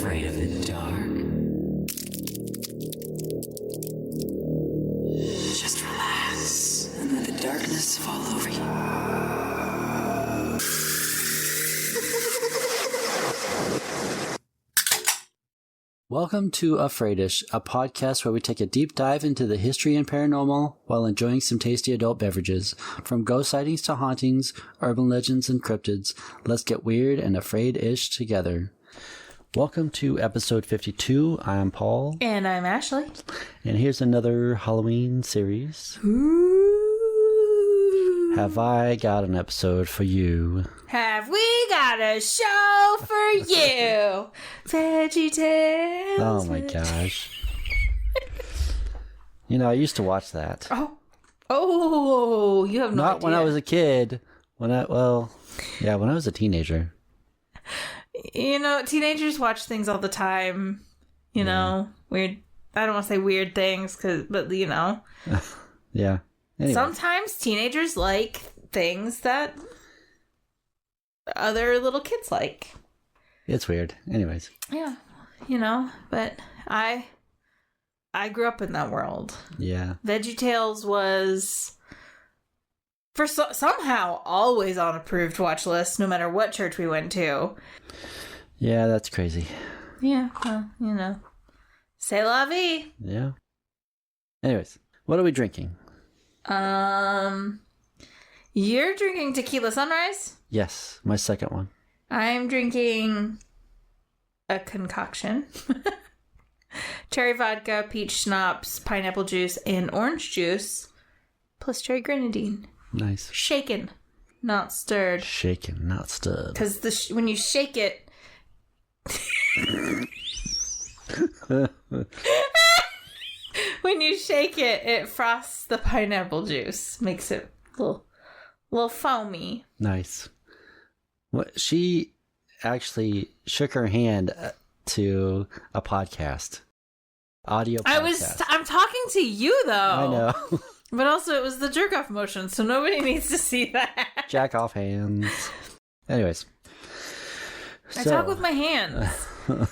afraid of the dark? Just relax and let the darkness fall over you. Welcome to Afraidish, a podcast where we take a deep dive into the history and paranormal while enjoying some tasty adult beverages. From ghost sightings to hauntings, urban legends and cryptids, let's get weird and afraid-ish together. Welcome to episode 52. I'm Paul. And I'm Ashley. And here's another Halloween series. Ooh. Have I got an episode for you? Have we got a show for you? VeggieTales. Oh my gosh. You know, I used to watch that. Oh, you have no idea. Not when I was a kid. When I was a teenager. You know, teenagers watch things all the time. You know, weird. I don't want to say weird things, but you know. Yeah. Anyway. Sometimes teenagers like things that other little kids like. It's weird. Anyways. Yeah, you know, but I grew up in that world. Yeah. VeggieTales was somehow always on approved watch list, no matter what church we went to. Yeah, that's crazy. Yeah, well, you know. C'est la vie. Yeah. Anyways, what are we drinking? You're drinking Tequila Sunrise? Yes, my second one. I'm drinking a concoction. Cherry vodka, peach schnapps, pineapple juice, and orange juice, plus cherry grenadine. Nice. Shaken, not stirred. Shaken, not stirred. Because when you shake it... when you shake it, it frosts the pineapple juice. Makes it a little foamy. Nice. What she actually shook her hand to a podcast. Audio podcast. I'm talking to you, though. I know. But also, it was the jerk-off motion, so nobody needs to see that. Jack off hands. Anyways. I talk with my hands.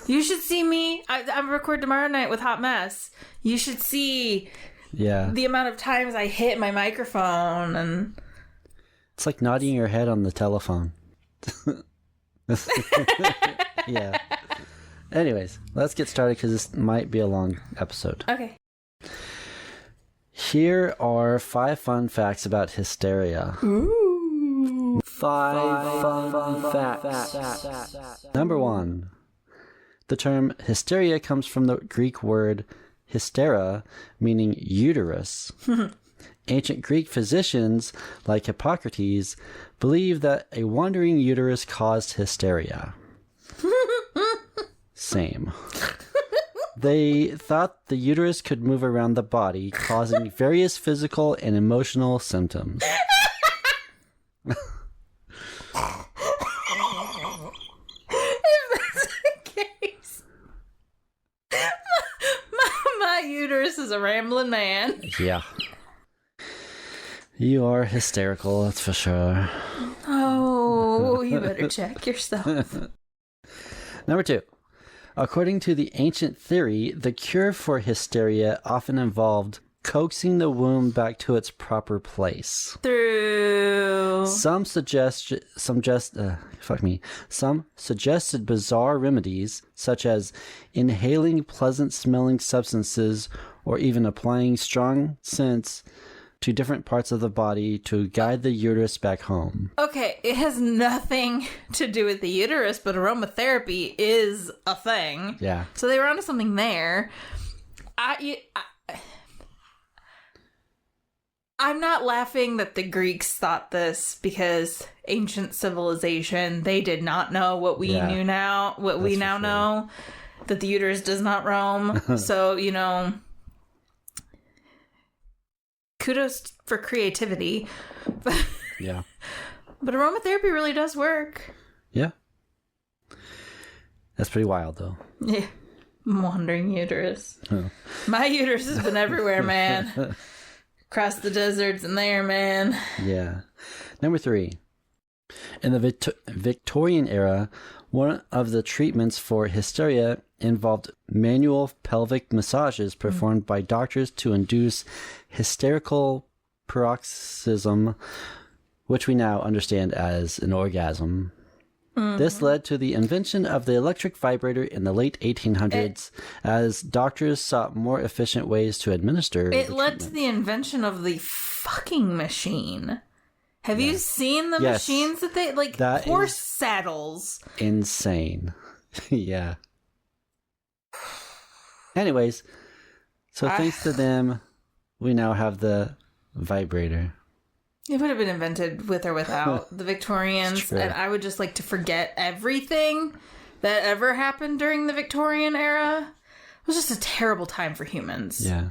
You should see me. I record tomorrow night with Hot Mess. You should see the amount of times I hit my microphone. And it's like nodding your head on the telephone. Yeah. Anyways, let's get started because this might be a long episode. Okay. Here are 5 fun facts about hysteria. Ooh. 5 fun facts. Number 1. The term hysteria comes from the Greek word hystera, meaning uterus. Ancient Greek physicians, like Hippocrates, believed that a wandering uterus caused hysteria. Same. They thought the uterus could move around the body, causing various physical and emotional symptoms. If that's the case, my uterus is a rambling man. Yeah. You are hysterical, that's for sure. Oh, you better check yourself. Number 2. According to the ancient theory, the cure for hysteria often involved coaxing the womb back to its proper place. Through Some suggested bizarre remedies, such as inhaling pleasant-smelling substances or even applying strong scents to different parts of the body to guide the uterus back home. Okay, it has nothing to do with the uterus, but aromatherapy is a thing. Yeah. So they were onto something there. I'm not laughing that the Greeks thought this because ancient civilization, they did not know what we knew now, what we now know, that the uterus does not roam. So, you know, kudos for creativity. Yeah. But aromatherapy really does work. Yeah. That's pretty wild, though. Yeah. Wandering uterus. Oh. My uterus has been everywhere, man. Across the deserts and there, man. Yeah. Number 3. In the Victorian era, one of the treatments for hysteria involved manual pelvic massages performed by doctors to induce hysterical paroxysm, which we now understand as an orgasm. This led to the invention of the electric vibrator in the late 1800s as doctors sought more efficient ways to administer it led to the invention of the fucking machine. Have you seen the machines that they, like, that horse saddles? Insane. Yeah. Anyways, so thanks to them, we now have the vibrator. It would have been invented with or without the Victorians, and I would just like to forget everything that ever happened during the Victorian era. It was just a terrible time for humans. Yeah.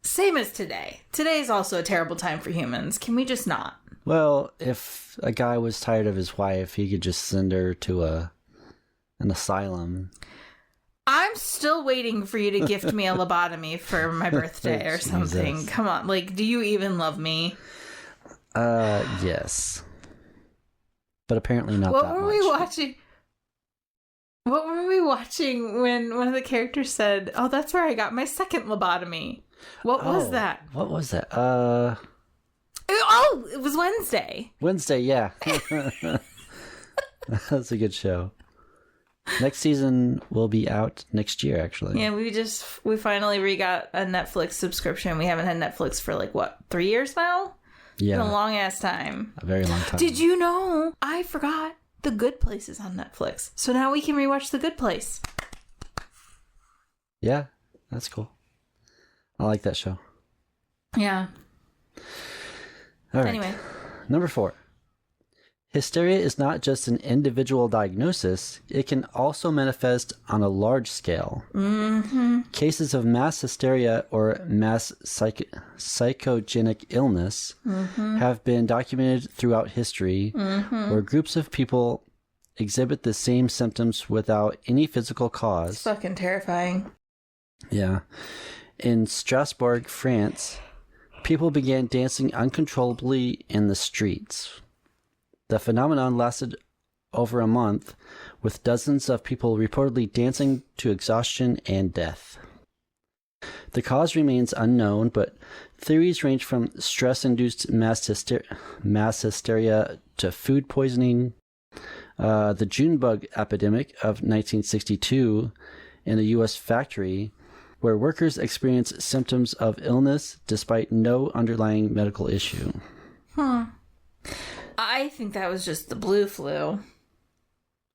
Same as today. Today is also a terrible time for humans. Can we just not? Well, if a guy was tired of his wife, he could just send her to an asylum. I'm still waiting for you to gift me a lobotomy for my birthday or something. Jesus. Come on. Like, do you even love me? Yes. But apparently not that much. What were we watching when one of the characters said, "Oh, that's where I got my second lobotomy"? What was that? What was that? Oh, it was Wednesday. Wednesday, yeah. That's a good show. Next season will be out next year, actually. Yeah, we finally got a Netflix subscription. We haven't had Netflix for 3 years now? Yeah. It's been a long ass time. A very long time. Did you know? I forgot The Good Place is on Netflix. So now we can rewatch The Good Place. Yeah, that's cool. I like that show. Yeah. All right. Anyway. Number 4. Hysteria is not just an individual diagnosis, it can also manifest on a large scale. Mm-hmm. Cases of mass hysteria or mass psychogenic illness have been documented throughout history, where groups of people exhibit the same symptoms without any physical cause. It's fucking terrifying. Yeah. In Strasbourg, France, people began dancing uncontrollably in the streets. The phenomenon lasted over a month, with dozens of people reportedly dancing to exhaustion and death. The cause remains unknown, but theories range from stress-induced mass hysteria to food poisoning. The June bug epidemic of 1962 in a U.S. factory, where workers experienced symptoms of illness despite no underlying medical issue. I think that was just the blue flu.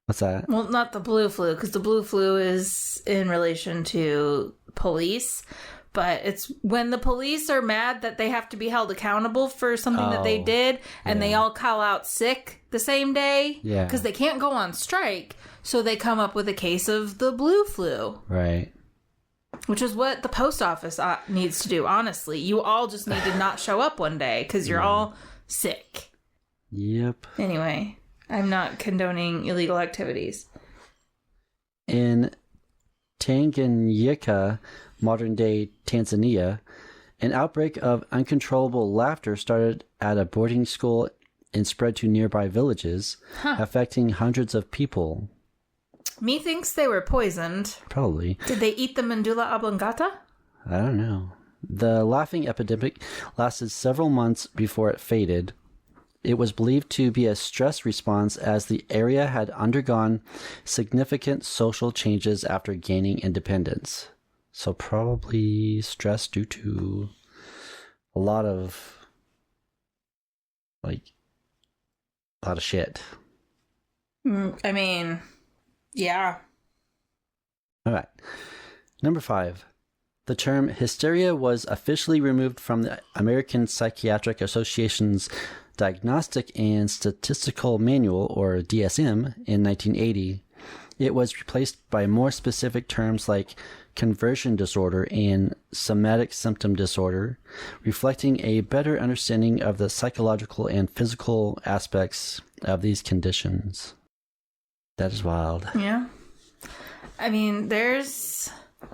What's that? Well, not the blue flu, because the blue flu is in relation to police. But it's when the police are mad that they have to be held accountable for something that they did, and they all call out sick the same day. Yeah. Because they can't go on strike, so they come up with a case of the blue flu. Right. Which is what the post office needs to do, honestly. You all just need to not show up one day, because you're all sick. Yep. Anyway, I'm not condoning illegal activities. In Tanganyika, modern-day Tanzania, an outbreak of uncontrollable laughter started at a boarding school and spread to nearby villages, affecting hundreds of people. Methinks they were poisoned. Probably. Did they eat the medulla oblongata? I don't know. The laughing epidemic lasted several months before it faded. It was believed to be a stress response as the area had undergone significant social changes after gaining independence. So probably stress due to a lot of shit. I mean, yeah. All right. Number 5. The term hysteria was officially removed from the American Psychiatric Association's Diagnostic and Statistical Manual, or DSM, in 1980. It was replaced by more specific terms like conversion disorder and somatic symptom disorder, reflecting a better understanding of the psychological and physical aspects of these conditions. That is wild. Yeah. I mean, there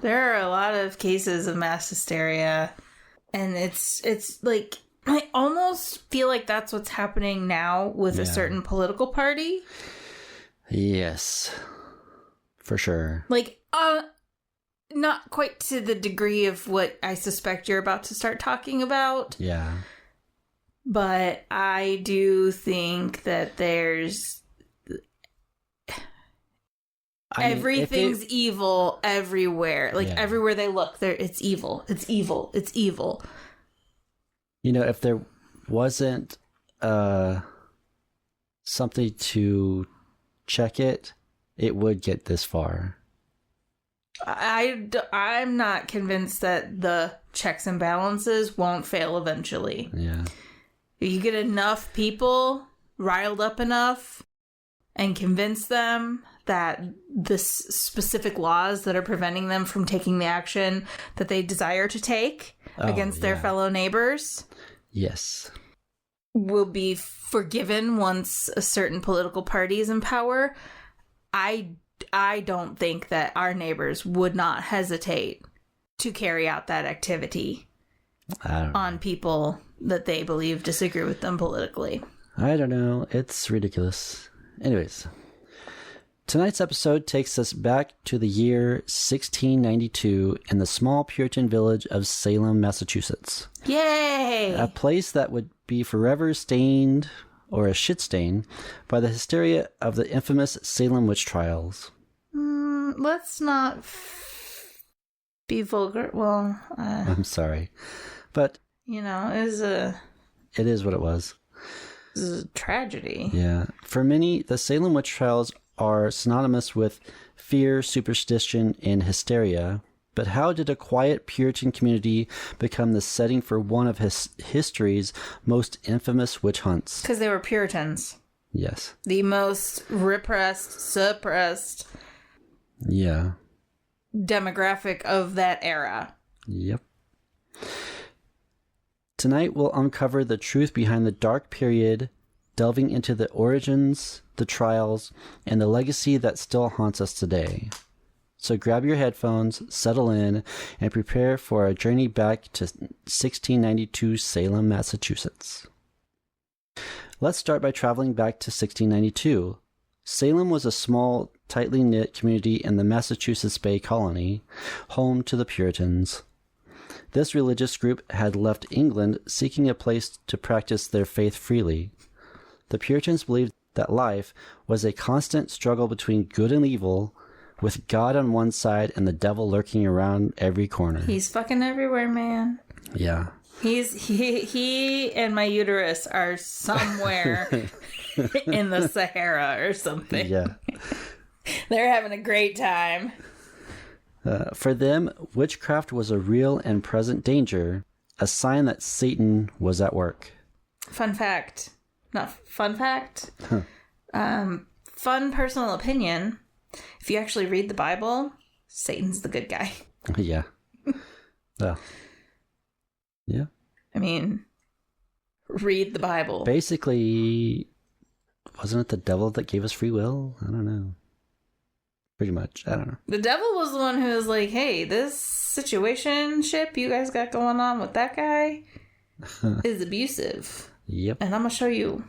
are a lot of cases of mass hysteria, and it's like I almost feel like that's what's happening now with a certain political party. Yes. For sure. Like, not quite to the degree of what I suspect you're about to start talking about. Yeah. But I do think that there's... everything's evil everywhere. Like, everywhere they look, it's evil. It's evil. It's evil. You know, if there wasn't something to check it, it would get this far. I'm not convinced that the checks and balances won't fail eventually. Yeah. If you get enough people riled up enough and convince them that the specific laws that are preventing them from taking the action that they desire to take against their fellow neighbors, yes, will be forgiven once a certain political party is in power, I don't think that our neighbors would not hesitate to carry out that activity on people that they believe disagree with them politically. I don't know. It's ridiculous. Anyways, tonight's episode takes us back to the year 1692 in the small Puritan village of Salem, Massachusetts. Yay! A place that would be forever stained, or a shit stain, by the hysteria of the infamous Salem Witch Trials. Let's not be vulgar. Well, I'm sorry. But, you know, it is what it was. This is a tragedy. Yeah. For many, the Salem Witch Trials are synonymous with fear, superstition, and hysteria. But how did a quiet Puritan community become the setting for one of history's most infamous witch hunts? Because they were Puritans. Yes. The most repressed, suppressed demographic of that era. Yep. Tonight we'll uncover the truth behind the dark period, delving into the origins, the trials, and the legacy that still haunts us today. So grab your headphones, settle in, and prepare for a journey back to 1692 Salem, Massachusetts. Let's start by traveling back to 1692. Salem was a small, tightly knit community in the Massachusetts Bay Colony, home to the Puritans. This religious group had left England seeking a place to practice their faith freely. The Puritans believed that life was a constant struggle between good and evil, with God on one side and the devil lurking around every corner. He's fucking everywhere, man. Yeah. He and my uterus are somewhere in the Sahara or something. Yeah. They're having a great time. For them, witchcraft was a real and present danger, a sign that Satan was at work. Fun fact. Not fun fact. Fun personal opinion. If you actually read the Bible, Satan's the good guy. Yeah. Well. Yeah. I mean, read the Bible. Basically, wasn't it the devil that gave us free will? I don't know. Pretty much. I don't know. The devil was the one who was like, hey, this situationship you guys got going on with that guy is abusive. Yep. And I'm going to show you.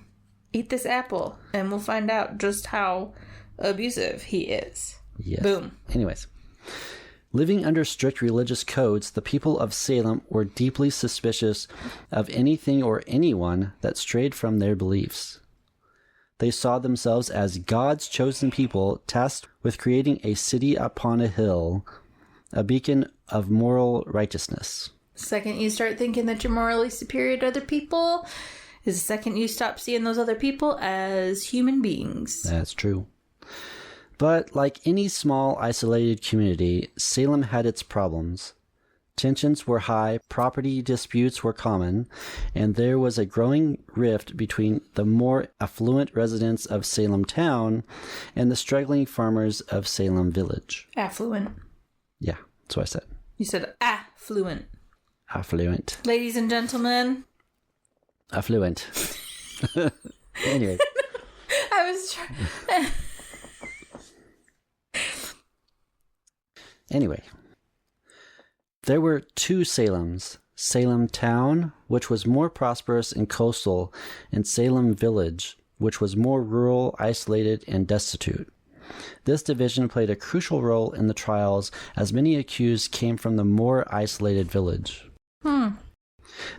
Eat this apple, and we'll find out just how abusive he is. Yes. Boom. Anyways. Living under strict religious codes, the people of Salem were deeply suspicious of anything or anyone that strayed from their beliefs. They saw themselves as God's chosen people tasked with creating a city upon a hill, a beacon of moral righteousness. The second you start thinking that you're morally superior to other people is the second you stop seeing those other people as human beings. That's true. But like any small, isolated community, Salem had its problems. Tensions were high, property disputes were common, and there was a growing rift between the more affluent residents of Salem town and the struggling farmers of Salem village. Affluent. Yeah, that's what I said. You said affluent. Affluent. Ladies and gentlemen. Affluent. Anyway. I was trying... Anyway, there were two Salems, Salem Town, which was more prosperous and coastal, and Salem Village, which was more rural, isolated, and destitute. This division played a crucial role in the trials, as many accused came from the more isolated village.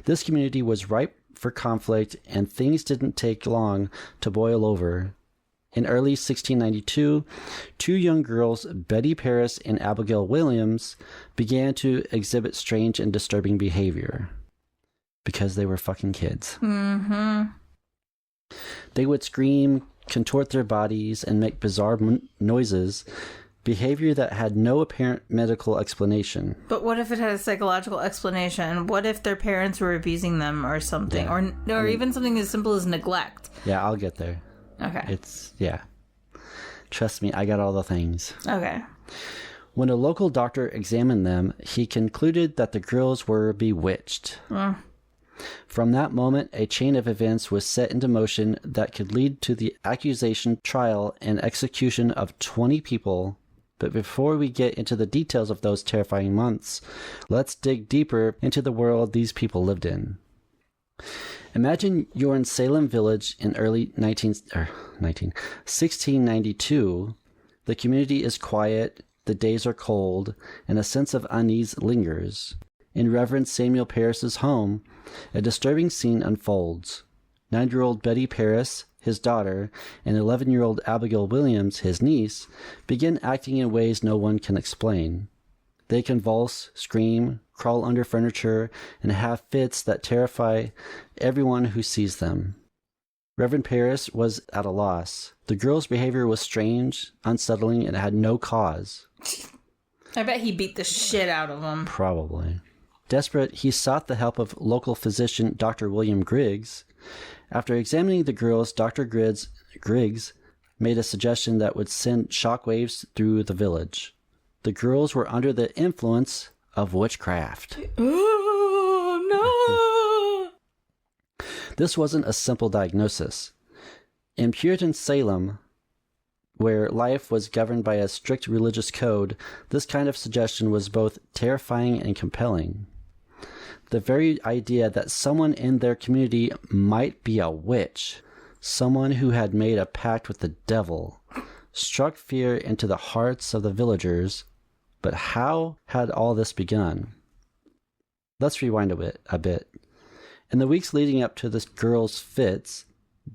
This community was ripe for conflict, and things didn't take long to boil over. In early 1692, two young girls, Betty Paris and Abigail Williams, began to exhibit strange and disturbing behavior. Because they were fucking kids. They would scream, contort their bodies, and make bizarre noises, behavior that had no apparent medical explanation. But what if it had a psychological explanation? What if their parents were abusing them or something? Yeah. Or even something as simple as neglect? Yeah, I'll get there. Okay. Yeah. Trust me, I got all the things. Okay. When a local doctor examined them, he concluded that the girls were bewitched. From that moment, a chain of events was set into motion that could lead to the accusation, trial, and execution of 20 people. But before we get into the details of those terrifying months, let's dig deeper into the world these people lived in. Imagine you're in Salem Village in early 1692. The community is quiet, the days are cold, and a sense of unease lingers. In Reverend Samuel Paris's home, a disturbing scene unfolds. 9-year-old Betty Paris, his daughter, and 11-year-old Abigail Williams, his niece, begin acting in ways no one can explain. They convulse, scream, crawl under furniture, and have fits that terrify everyone who sees them. Reverend Paris was at a loss. The girls' behavior was strange, unsettling, and had no cause. I bet he beat the shit out of them. Probably. Desperate, he sought the help of local physician Dr. William Griggs. After examining the girls, Dr. Griggs made a suggestion that would send shockwaves through the village. The girls were under the influence of witchcraft. Oh, no! This wasn't a simple diagnosis. In Puritan Salem, where life was governed by a strict religious code, this kind of suggestion was both terrifying and compelling. The very idea that someone in their community might be a witch, someone who had made a pact with the devil, struck fear into the hearts of the villagers. But how had all this begun? Let's rewind a bit. In the weeks leading up to this girls' fits,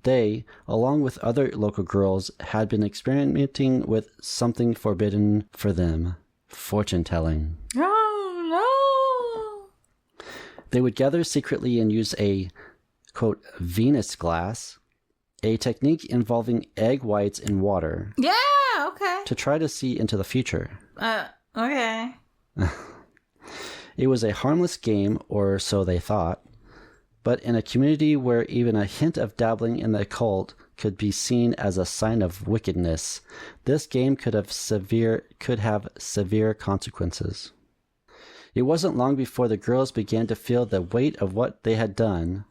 they, along with other local girls, had been experimenting with something forbidden for them: fortune-telling. Oh, no! They would gather secretly and use a, quote, Venus glass, a technique involving egg whites in water. Yeah, okay. To try to see into the future. Okay. It was a harmless game, or so they thought. But in a community where even a hint of dabbling in the occult could be seen as a sign of wickedness, this game could have severe consequences. It wasn't long before the girls began to feel the weight of what they had done.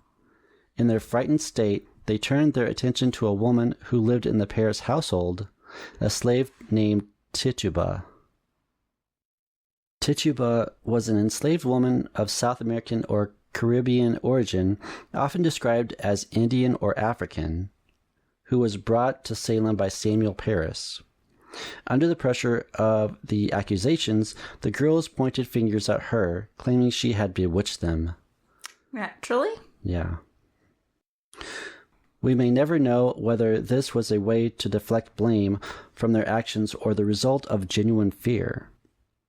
In their frightened state, they turned their attention to a woman who lived in the Paris household, a slave named Tituba. Tituba was an enslaved woman of South American or Caribbean origin, often described as Indian or African, who was brought to Salem by Samuel Paris. Under the pressure of the accusations, the girls pointed fingers at her, claiming she had bewitched them. Naturally? Yeah. We may never know whether this was a way to deflect blame from their actions or the result of genuine fear.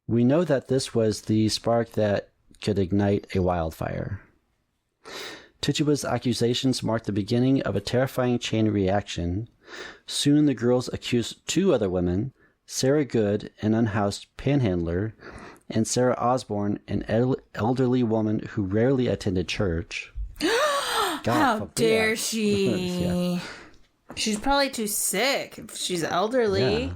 We know that this was the spark that could ignite a wildfire. Tituba's accusations marked the beginning of a terrifying chain reaction. Soon the girls accused 2 other women, Sarah Good, an unhoused panhandler, and Sarah Osborne, an elderly woman who rarely attended church. How dare she? Yeah. She's probably too sick if she's elderly. Yeah.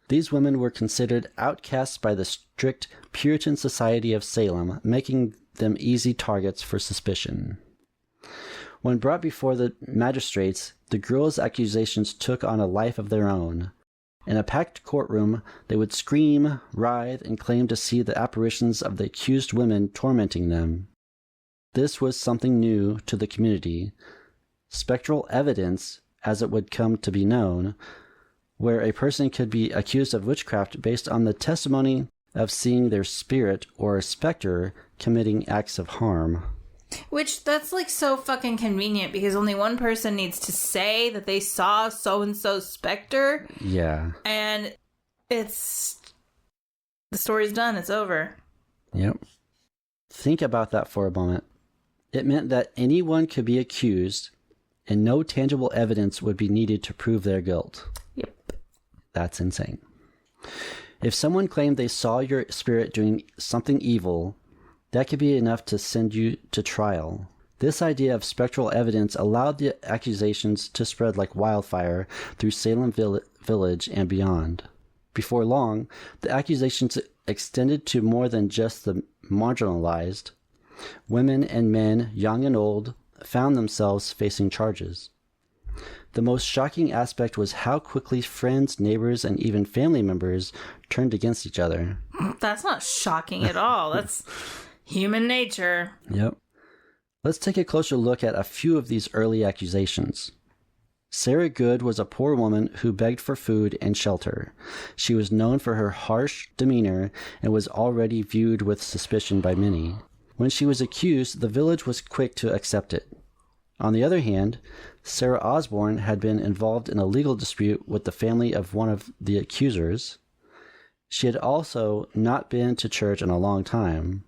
These women were considered outcasts by the strict Puritan society of Salem, making them easy targets for suspicion. When brought before the magistrates, the girls' accusations took on a life of their own. In a packed courtroom, they would scream, writhe, and claim to see the apparitions of the accused women tormenting them. This was something new to the community. Spectral evidence, as it would come to be known, where a person could be accused of witchcraft based on the testimony of seeing their spirit or a specter committing acts of harm. Which, that's like so fucking convenient because only one person needs to say that they saw so-and-so specter. Yeah. And it's... the story's done. It's over. Yep. Think about that for a moment. It meant that anyone could be accused and no tangible evidence would be needed to prove their guilt. Yep. That's insane. If someone claimed they saw your spirit doing something evil, that could be enough to send you to trial. This idea of spectral evidence allowed the accusations to spread like wildfire through Salem Village and beyond. Before long, the accusations extended to more than just the marginalized. Women and men, young and old, found themselves facing charges. The most shocking aspect was how quickly friends, neighbors, and even family members turned against each other. That's not shocking at all. That's human nature. Yep. Let's take a closer look at a few of these early accusations. Sarah Good was a poor woman who begged for food and shelter. She was known for her harsh demeanor and was already viewed with suspicion by many. When she was accused, the village was quick to accept it. On the other hand, Sarah Osborne had been involved in a legal dispute with the family of one of the accusers. She had also not been to church in a long time,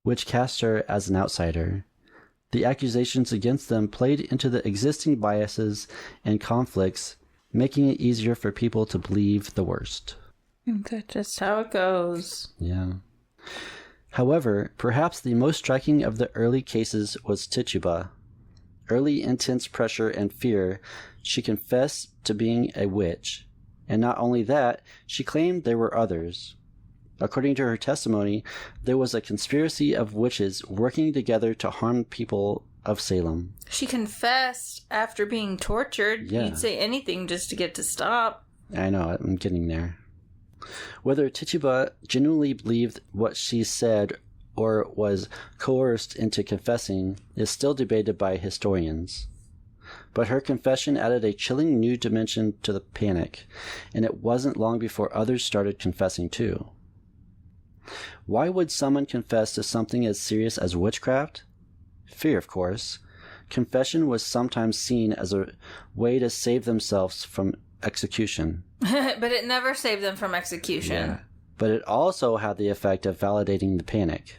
which cast her as an outsider. The accusations against them played into the existing biases and conflicts, making it easier for people to believe the worst. That's just how it goes. Yeah. However, perhaps the most striking of the early cases was Tituba. Early intense pressure and fear, she confessed to being a witch. And not only that, she claimed there were others. According to her testimony, there was a conspiracy of witches working together to harm people of Salem. She confessed after being tortured. Yeah. You'd say anything just to get to stop. I know, I'm getting there. Whether Tituba genuinely believed what she said or was coerced into confessing is still debated by historians. But her confession added a chilling new dimension to the panic, and it wasn't long before others started confessing too. Why would someone confess to something as serious as witchcraft? Fear, of course. Confession was sometimes seen as a way to save themselves from execution. But it never saved them from execution. Yeah. But it also had the effect of validating the panic.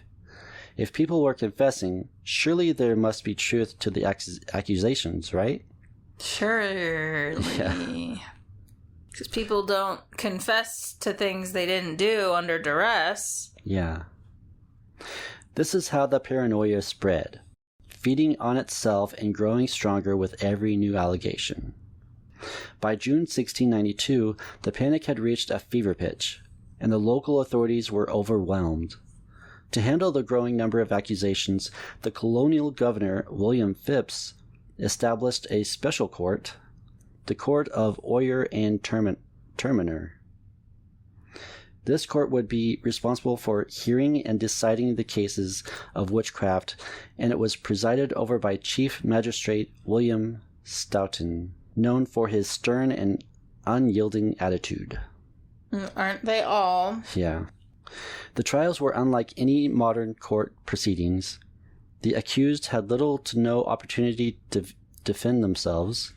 If people were confessing, surely there must be truth to the accusations, right? Surely. Yeah. Because people don't confess to things they didn't do under duress. Yeah. This is how the paranoia spread, feeding on itself and growing stronger with every new allegation. By June 1692, the panic had reached a fever pitch, and the local authorities were overwhelmed. To handle the growing number of accusations, the colonial governor, William Phips, established a special court, the Court of Oyer and Terminer. This court would be responsible for hearing and deciding the cases of witchcraft, and it was presided over by Chief Magistrate William Stoughton, known for his stern and unyielding attitude. Aren't they all? Yeah. The trials were unlike any modern court proceedings. The accused had little to no opportunity to defend themselves.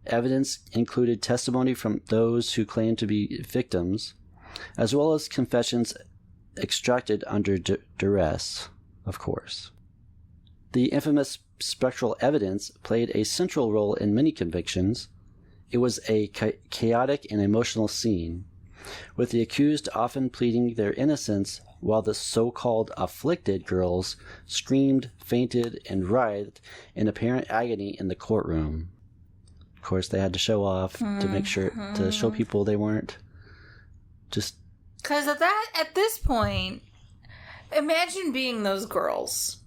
Evidence included testimony from those who claimed to be victims, as well as confessions extracted under duress, of course. The infamous spectral evidence played a central role in many convictions. It was a chaotic and emotional scene, with the accused often pleading their innocence while the so-called afflicted girls screamed, fainted, and writhed in apparent agony in the courtroom. Of course, they had to show off to make sure to show people they weren't just... Because at this point, imagine being those girls.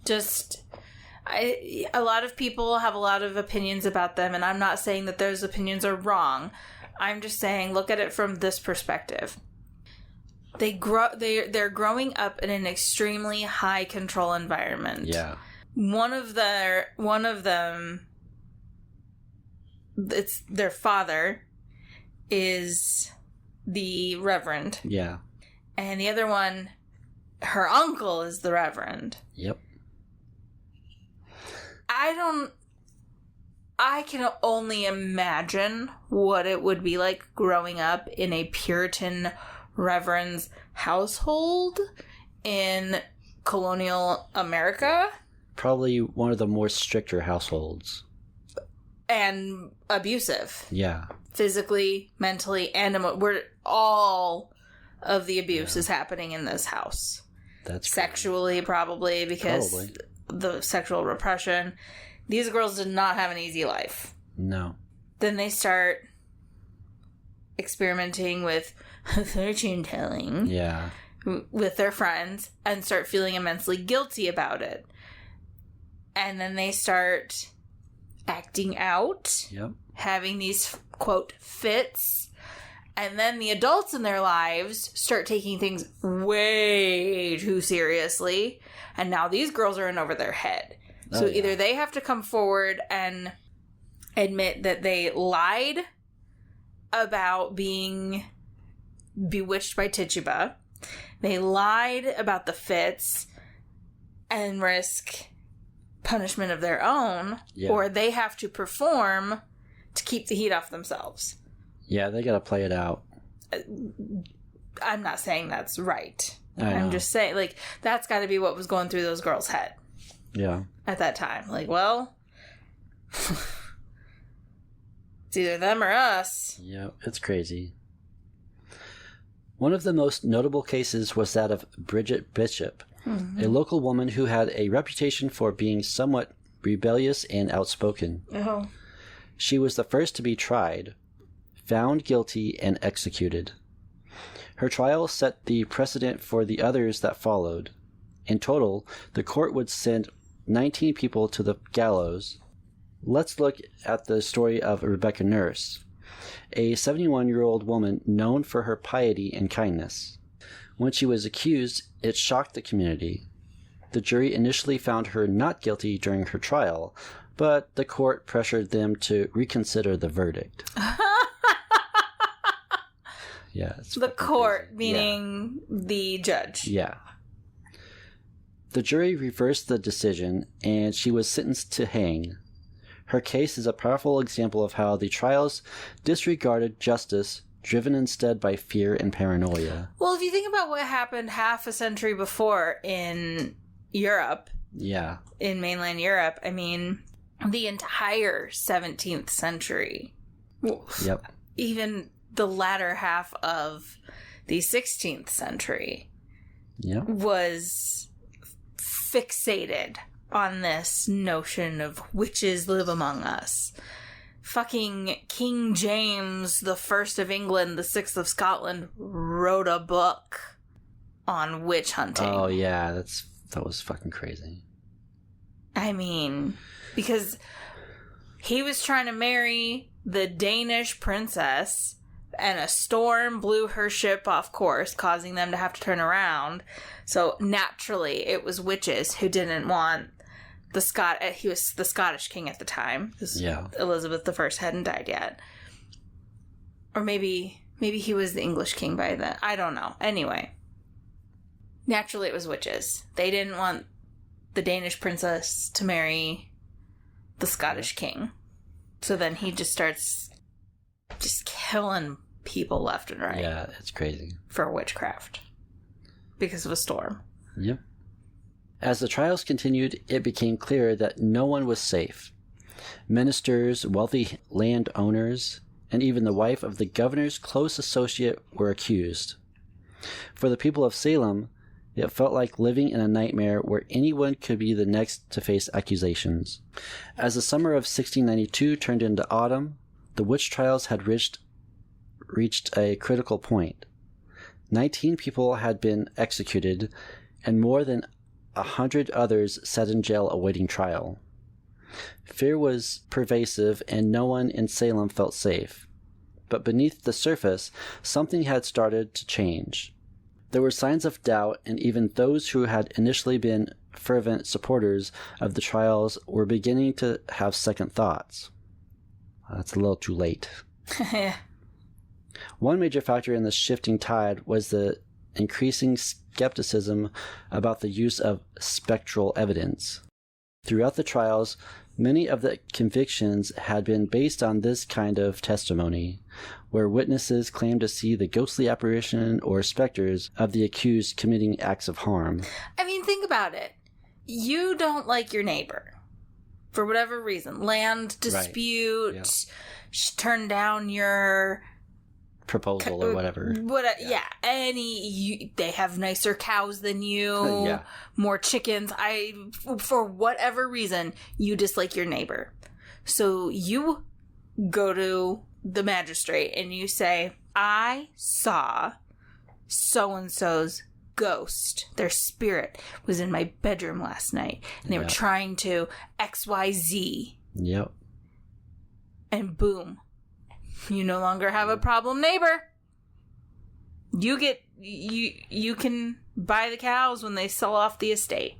A lot of people have a lot of opinions about them, and I'm not saying that those opinions are wrong. I'm just saying, look at it from this perspective. They're growing up in an extremely high control environment. Yeah. One of them, it's their father, is the Reverend. Yeah. And the other one, her uncle, is the Reverend. Yep. I can only imagine what it would be like growing up in a Puritan Reverend's household in colonial America. Probably one of the more stricter households. And abusive. Yeah. Physically, mentally, and where all of the abuse is happening in this house. That's sexually, probably, because the sexual repression. These girls did not have an easy life. No. Then they start experimenting with fortune telling. Yeah. With their friends and start feeling immensely guilty about it. And then they start acting out. Yep. Having these, quote, fits. And then the adults in their lives start taking things way too seriously. And now these girls are in over their head. So either they have to come forward and admit that they lied about being bewitched by Tituba. They lied about the fits and risk punishment of their own. Yeah. Or they have to perform to keep the heat off themselves. Yeah, they gotta play it out. I'm not saying that's right. I'm just saying, like, that's gotta be what was going through those girls' head. Yeah. At that time. Like, well, it's either them or us. Yeah, it's crazy. One of the most notable cases was that of Bridget Bishop, a local woman who had a reputation for being somewhat rebellious and outspoken. Oh. She was the first to be tried, found guilty, and executed. Her trial set the precedent for the others that followed. In total, the court would send 19 people to the gallows. Let's look at the story of Rebecca Nurse, a 71-year-old woman known for her piety and kindness. When she was accused, it shocked the community. The jury initially found her not guilty during her trial, but the court pressured them to reconsider the verdict. Yeah, it's the court, crazy. meaning the judge. Yeah. The jury reversed the decision, and she was sentenced to hang. Her case is a powerful example of how the trials disregarded justice, driven instead by fear and paranoia. Well, if you think about what happened half a century before in Europe, in mainland Europe, I mean, the entire 17th century, even the latter half of the 16th century, was fixated on this notion of witches live among us. Fucking King James the First of England, the Sixth of Scotland, wrote a book on witch hunting. Oh yeah, that was fucking crazy. I mean, because he was trying to marry the Danish princess, and a storm blew her ship off course, causing them to have to turn around. So naturally, it was witches who didn't want he was the Scottish king at the time. Elizabeth I hadn't died yet. Or maybe he was the English king by then. I don't know. Anyway. Naturally, it was witches. They didn't want the Danish princess to marry the Scottish king. So then he just starts just killing people left and right. Yeah, it's crazy. For witchcraft. Because of a storm. Yep. As the trials continued, it became clear that no one was safe. Ministers, wealthy landowners, and even the wife of the governor's close associate were accused. For the people of Salem, it felt like living in a nightmare where anyone could be the next to face accusations. As the summer of 1692 turned into autumn, the witch trials had reached a critical point. 19 people had been executed, and more than 100 others sat in jail awaiting trial. Fear was pervasive, and no one in Salem felt safe. But beneath the surface, something had started to change. There were signs of doubt, and even those who had initially been fervent supporters of the trials were beginning to have second thoughts. That's a little too late. One major factor in the shifting tide was the increasing skepticism about the use of spectral evidence. Throughout the trials, many of the convictions had been based on this kind of testimony, where witnesses claimed to see the ghostly apparition or specters of the accused committing acts of harm. I mean, think about it. You don't like your neighbor. For whatever reason. Land dispute, right. Yep. Turn down your proposal or whatever. They have nicer cows than you, more chickens. For whatever reason, you dislike your neighbor. So you go to the magistrate and you say, I saw so-and-so's ghost. Their spirit was in my bedroom last night, and they were trying to XYZ. Yep. And boom. You no longer have a problem neighbor. You can buy the cows when they sell off the estate.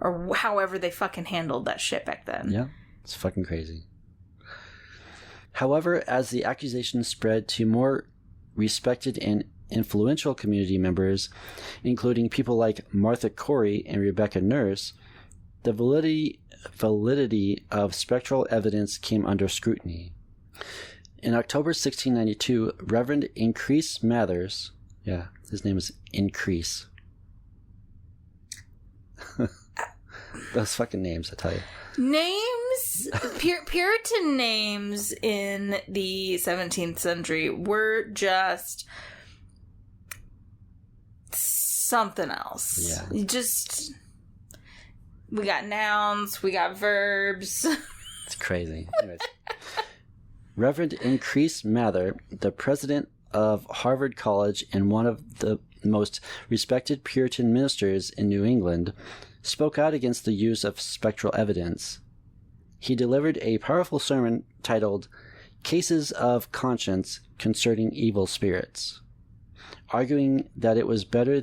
Or however they fucking handled that shit back then. Yeah. It's fucking crazy. However, as the accusation spread to more respected and influential community members, including people like Martha Corey and Rebecca Nurse, the validity of spectral evidence came under scrutiny. In October 1692, Reverend Increase Mathers, his name is Increase. Those fucking names, I tell you. Names, Puritan names in the 17th century were just something else. Yeah. We got nouns, we got verbs. It's crazy. Anyways. Reverend Increase Mather, the president of Harvard College and one of the most respected Puritan ministers in New England, spoke out against the use of spectral evidence. He delivered a powerful sermon titled Cases of Conscience Concerning Evil Spirits, arguing that it was better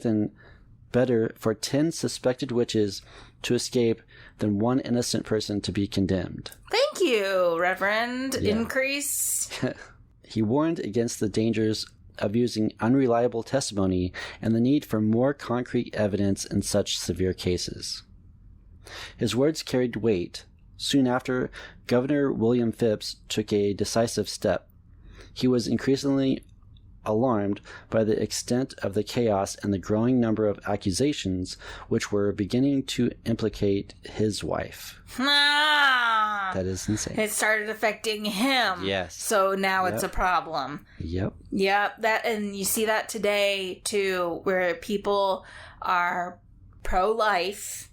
for 10 suspected witches to escape than one innocent person to be condemned. Thank you, Reverend Increase. He warned against the dangers of using unreliable testimony and the need for more concrete evidence in such severe cases. His words carried weight. Soon after, Governor William Phips took a decisive step. He was increasingly alarmed by the extent of the chaos and the growing number of accusations which were beginning to implicate his wife. That is insane. It started affecting him. Yes. So now it's a problem. Yep. Yep. And you see that today, too, where people are pro-life,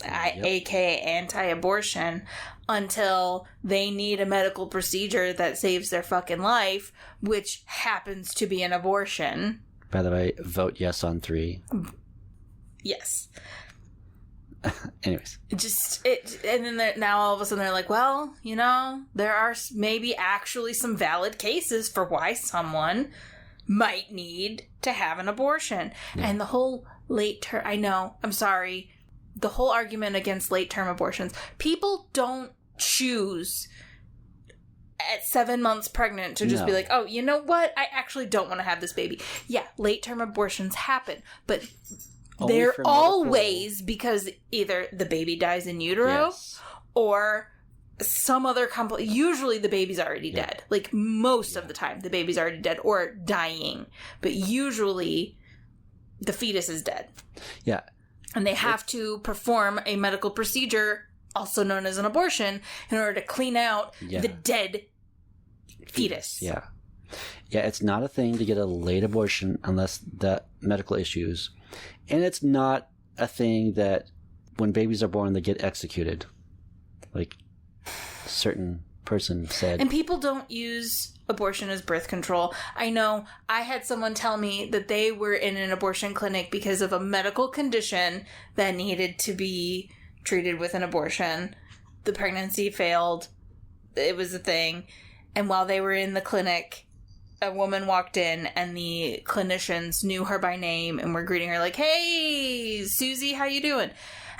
aka anti-abortion, until they need a medical procedure that saves their fucking life, which happens to be an abortion. By the way, vote yes on 3. Yes. Anyways. And then now all of a sudden they're like, well, there are maybe actually some valid cases for why someone might need to have an abortion. Yeah. And the whole late term, I know, I'm sorry, the whole argument against late term abortions, people don't choose at 7 months pregnant to just be like, oh, you know what? I actually don't want to have this baby. Yeah, late term abortions happen, but they're always because either the baby dies in utero or some other usually the baby's already dead. Like most of the time the baby's already dead or dying, but usually the fetus is dead. Yeah. And they have to perform a medical procedure, also known as an abortion, in order to clean out the dead fetus. Yeah. Yeah, it's not a thing to get a late abortion unless the medical issues. And it's not a thing that when babies are born, they get executed. Like a certain person said. And people don't use abortion as birth control. I know I had someone tell me that they were in an abortion clinic because of a medical condition that needed to be treated with an abortion. The pregnancy failed. It was a thing. And while they were in the clinic, a woman walked in and the clinicians knew her by name and were greeting her like, "Hey, Susie, how you doing?"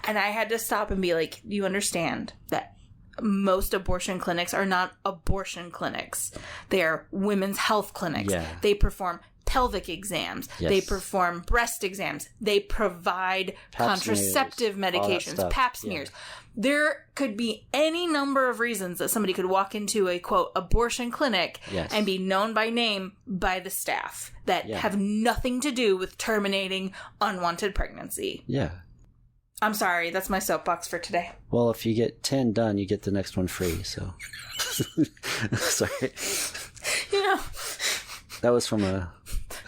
And I had to stop and be like, "You understand that most abortion clinics are not abortion clinics. They are women's health clinics. Yeah. They perform pelvic exams. Yes. They perform breast exams. They provide Pap contraceptive smears, all that medications, stuff. pap smears." There could be any number of reasons that somebody could walk into a, quote, abortion clinic Yes. and be known by name by the staff that Yeah. have nothing to do with terminating unwanted pregnancy. Yeah. I'm sorry, that's my soapbox for today. Well, if you get 10 done, you get the next one free, so. Sorry. You know, That was from a...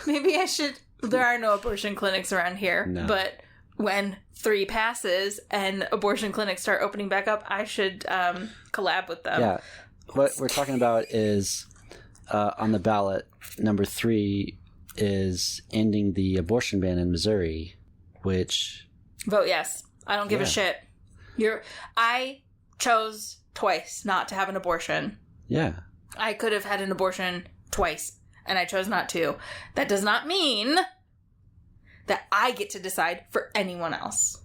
maybe I should... There are no abortion clinics around here, No. but when 3 passes and abortion clinics start opening back up, I should collab with them. Yeah. What we're talking about is, on the ballot, number 3 is ending the abortion ban in Missouri, which... Vote yes. I don't give a Yeah. shit. I chose twice not to have an abortion. Yeah. I could have had an abortion twice, and I chose not to. That does not mean that I get to decide for anyone else.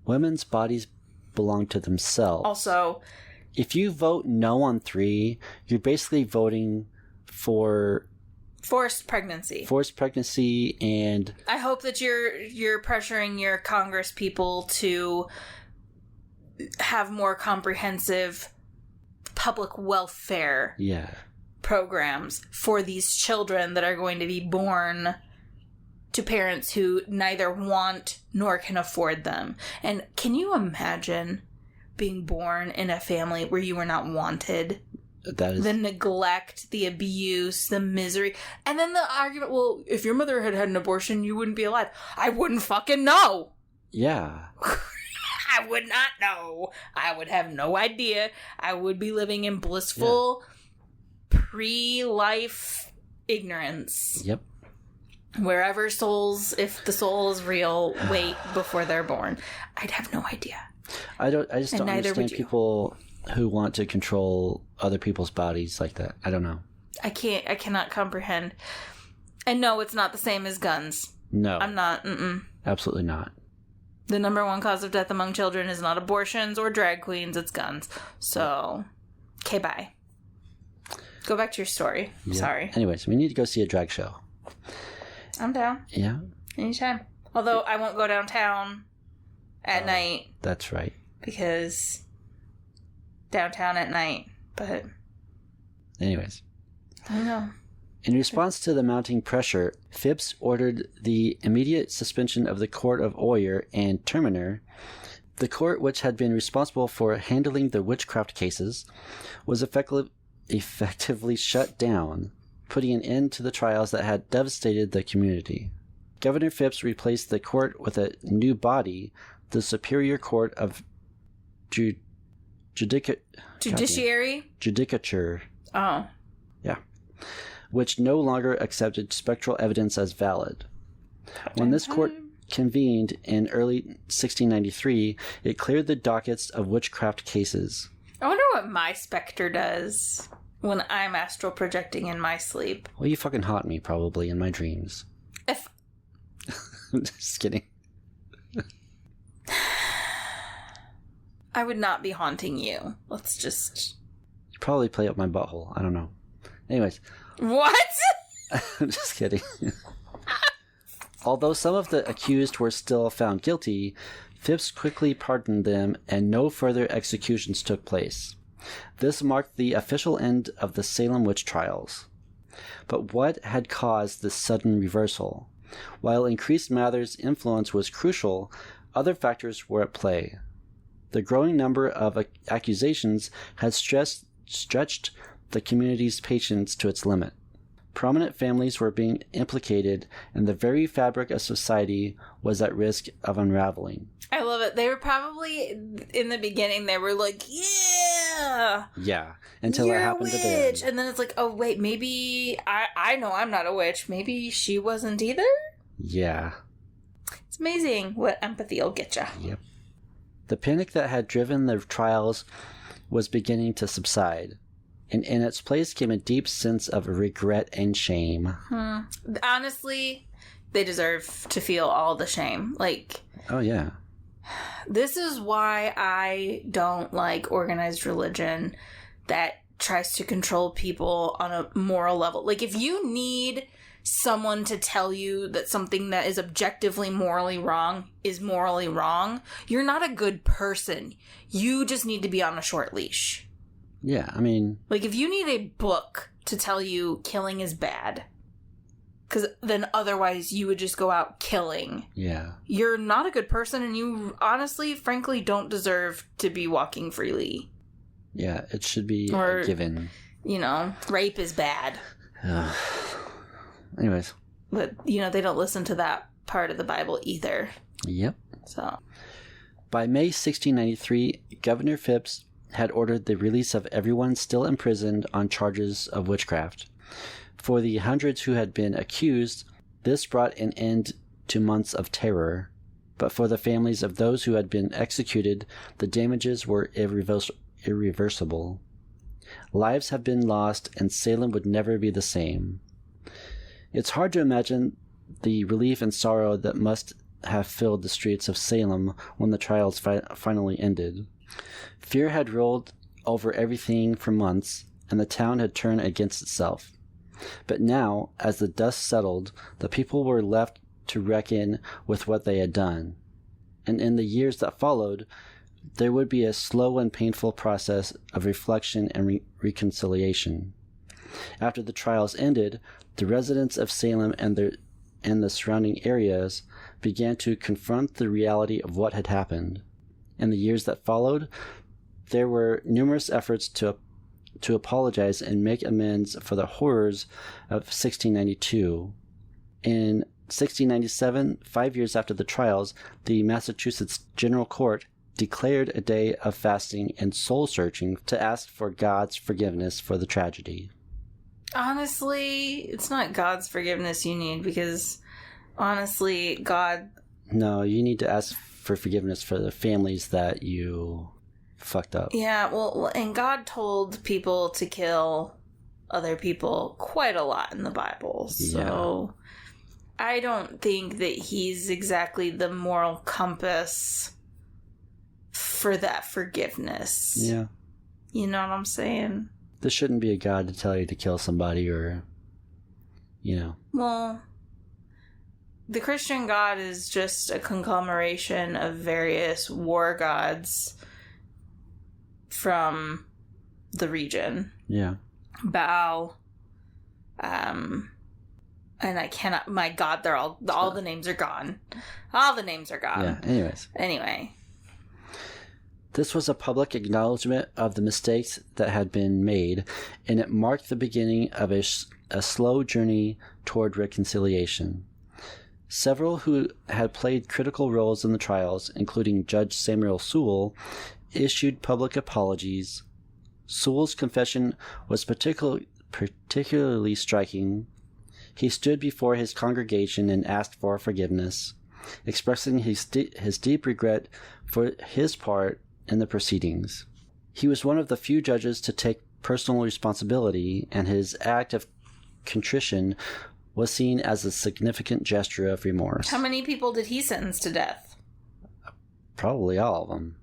Women's bodies belong to themselves. Also, If you vote no on 3, you're basically voting for forced pregnancy. forced pregnancy and... I hope that you're pressuring your Congress people to have more comprehensive public welfare Yeah. programs for these children that are going to be born to parents who neither want nor can afford them. And can you imagine being born in a family where you were not wanted? That is... The neglect, the abuse, the misery, and then the argument, well, if your mother had had an abortion, you wouldn't be alive. I wouldn't fucking know. Yeah. I would not know. I would have no idea. I would be living in blissful pre-life ignorance. Yep. Wherever souls, if the soul is real, wait before they're born. I'd have no idea. I just And don't neither understand would you. people who want to control other people's bodies like that. I don't know. I cannot comprehend. And no, it's not the same as guns. No. I'm not, Absolutely not. The number one cause of death among children is not abortions or drag queens, it's guns. So, okay, bye. Go back to your story. Yeah. Sorry. Anyways, we need to go see a drag show. I'm down. Yeah, Anytime. Although I won't go downtown at night that's right. because downtown at night. But Anyways, I don't know. in response to the mounting pressure, Phipps ordered the immediate suspension of the Court of Oyer and Terminer. The court, which had been responsible for handling the witchcraft cases, was effectively shut down, putting an end to the trials that had devastated the community. Governor Phipps replaced the court with a new body, the Superior Court of Judiciary? Judicature, Oh. which no longer accepted spectral evidence as valid. When this court convened in early 1693, it cleared the dockets of witchcraft cases. I wonder what my specter does when I'm astral projecting in my sleep. Well, you fucking haunt me, probably, in my dreams. If Just kidding. I would not be haunting you. Let's just... You probably play up my butthole. I don't know. Anyways, What? I'm just kidding. Although some of the accused were still found guilty, Phipps quickly pardoned them and no further executions took place. This marked the official end of the Salem Witch Trials. But what had caused this sudden reversal? While increased Mather's influence was crucial, other factors were at play. The growing number of accusations had stretched the community's patience to its limit. Prominent families were being implicated, and the very fabric of society was at risk of unraveling. I love it. They were probably, in the beginning, they were like, yeah! Yeah, until You're it happened a to witch. them. And then it's like, oh, wait, maybe I know I'm not a witch. Maybe she wasn't either? Yeah. It's amazing what empathy will get you. Yep. The panic that had driven the trials was beginning to subside. And in its place came a deep sense of regret and shame. Honestly, they deserve to feel all the shame. Like, oh, yeah. This is why I don't like organized religion that tries to control people on a moral level. Like, if you need someone to tell you that something that is objectively morally wrong is morally wrong, you're not a good person. You just need to be on a short leash. Yeah, I mean... Like, if you need a book to tell you killing is bad, because then otherwise you would just go out killing. Yeah. You're not a good person, and you honestly, frankly, don't deserve to be walking freely. Yeah, it should be or, given. You know, rape is bad. Anyways. But, you know, they don't listen to that part of the Bible either. Yep. So. By May 1693, Governor Phipps had ordered the release of everyone still imprisoned on charges of witchcraft. For the hundreds who had been accused, this brought an end to months of terror. But for the families of those who had been executed, the damages were irreversible. Lives have been lost, and Salem would never be the same. It's hard to imagine the relief and sorrow that must have filled the streets of Salem when the trials finally ended. Fear had rolled over everything for months, and the town had turned against itself. But now, as the dust settled, the people were left to reckon with what they had done. And in the years that followed, there would be a slow and painful process of reflection and reconciliation. After the trials ended, the residents of Salem and the surrounding areas began to confront the reality of what had happened. In the years that followed, there were numerous efforts to apologize and make amends for the horrors of 1692. In 1697, 5 years after the trials, the Massachusetts General Court declared a day of fasting and soul-searching to ask for God's forgiveness for the tragedy. Honestly, it's not God's forgiveness you need, because honestly, God... No, you need to ask for forgiveness for the families that you fucked up. Yeah, well, and God told people to kill other people quite a lot in the Bible, so... Yeah. I don't think that he's exactly the moral compass for that forgiveness. Yeah. You know what I'm saying? This shouldn't be a God to tell you to kill somebody or, you know. Well, the Christian God is just a conglomeration of various war gods from the region. Yeah. Baal, and I cannot, my God, they're all the names are gone. All the names are gone. Yeah, anyways. Anyway. This was a public acknowledgement of the mistakes that had been made, and it marked the beginning of a slow journey toward reconciliation. Several who had played critical roles in the trials, including Judge Samuel Sewell, issued public apologies. Sewell's confession was particularly striking. He stood before his congregation and asked for forgiveness, expressing his deep regret for his part in the proceedings. He was one of the few judges to take personal responsibility, and his act of contrition was seen as a significant gesture of remorse. How many people did he sentence to death? Probably all of them.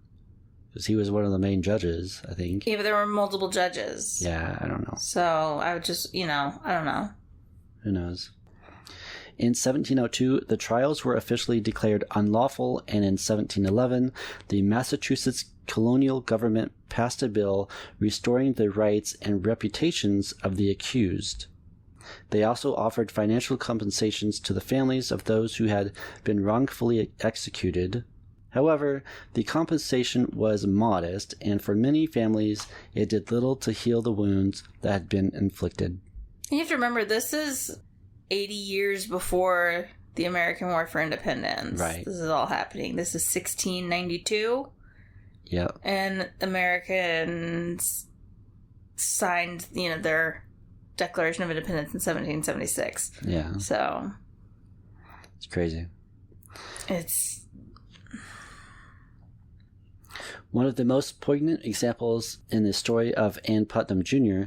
Because he was one of the main judges, I think. Yeah, but there were multiple judges. Yeah, I don't know. So, I would just, I don't know. Who knows? In 1702, the trials were officially declared unlawful, and in 1711, the Massachusetts colonial government passed a bill restoring the rights and reputations of the accused. They also offered financial compensations to the families of those who had been wrongfully executed. However, the compensation was modest, and for many families, it did little to heal the wounds that had been inflicted. You have to remember, this is 80 years before the American War for Independence. Right. This is all happening. This is 1692. Yep. And Americans signed, their Declaration of Independence in 1776. Yeah. So. It's crazy. One of the most poignant examples in the story of Ann Putnam Jr.,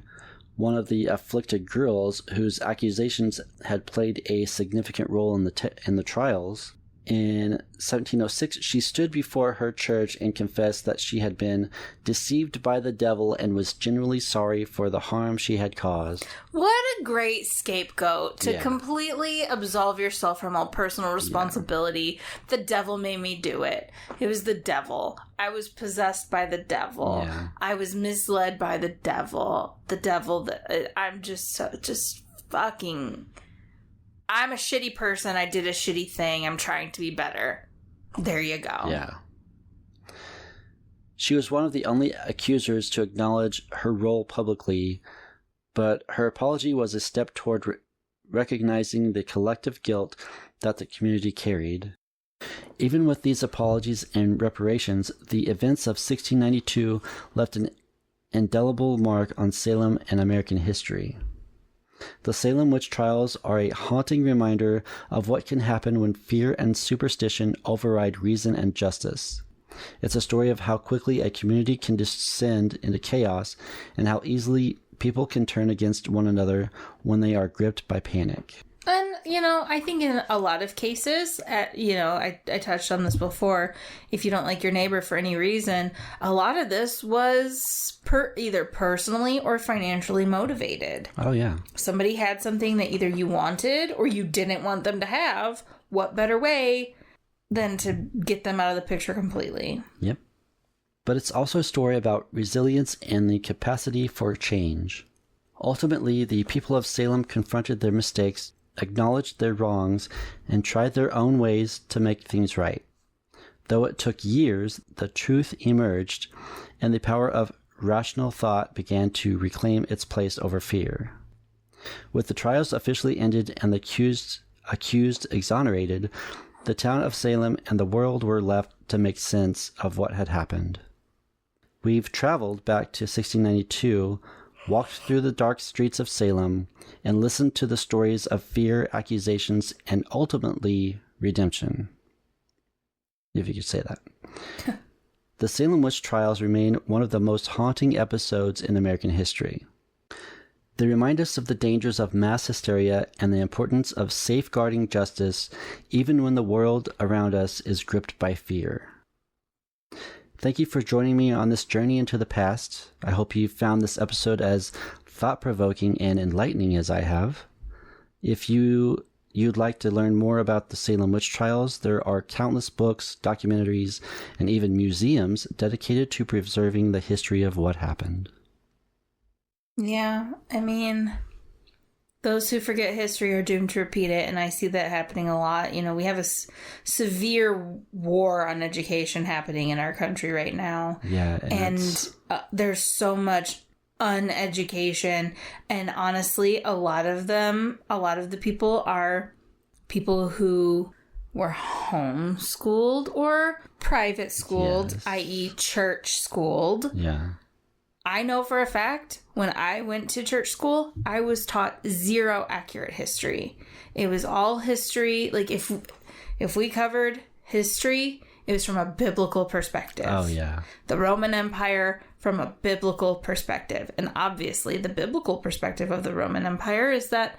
one of the afflicted girls whose accusations had played a significant role in the trials. In 1706, she stood before her church and confessed that she had been deceived by the devil and was genuinely sorry for the harm she had caused. What a great scapegoat to completely absolve yourself from all personal responsibility. The devil made me do it. It was the devil. I was possessed by the devil. Yeah. I was misled by the devil. The devil, I'm just fucking... I'm a shitty person. I did a shitty thing. I'm trying to be better. There you go. Yeah. She was one of the only accusers to acknowledge her role publicly, but her apology was a step toward recognizing the collective guilt that the community carried. Even with these apologies and reparations, the events of 1692 left an indelible mark on Salem and American history. The Salem Witch Trials are a haunting reminder of what can happen when fear and superstition override reason and justice. It's a story of how quickly a community can descend into chaos and how easily people can turn against one another when they are gripped by panic. And, I think in a lot of cases, I touched on this before, if you don't like your neighbor for any reason, a lot of this was either personally or financially motivated. Oh, yeah. Somebody had something that either you wanted or you didn't want them to have. What better way than to get them out of the picture completely? Yep. But it's also a story about resilience and the capacity for change. Ultimately, the people of Salem confronted their mistakes, acknowledged their wrongs, and tried their own ways to make things right. Though it took years, the truth emerged, and the power of rational thought began to reclaim its place over fear. With the trials officially ended and the accused exonerated, the town of Salem and the world were left to make sense of what had happened. We've traveled back to 1692, walked through the dark streets of Salem, and listened to the stories of fear, accusations, and ultimately redemption. If you could say that. The Salem Witch Trials remain one of the most haunting episodes in American history. They remind us of the dangers of mass hysteria and the importance of safeguarding justice even when the world around us is gripped by fear. Thank you for joining me on this journey into the past. I hope you found this episode as thought-provoking and enlightening as I have. If you'd like to learn more about the Salem Witch Trials, there are countless books, documentaries, and even museums dedicated to preserving the history of what happened. Yeah, those who forget history are doomed to repeat it, and I see that happening a lot. We have a severe war on education happening in our country right now. Yeah, and there's so much uneducation, and honestly, a lot of the people are people who were homeschooled or private schooled, yes. i.e. church schooled. Yeah. I know for a fact, when I went to church school, I was taught zero accurate history. It was all history. Like, if we covered history, it was from a biblical perspective. Oh, yeah. The Roman Empire from a biblical perspective. And obviously, the biblical perspective of the Roman Empire is that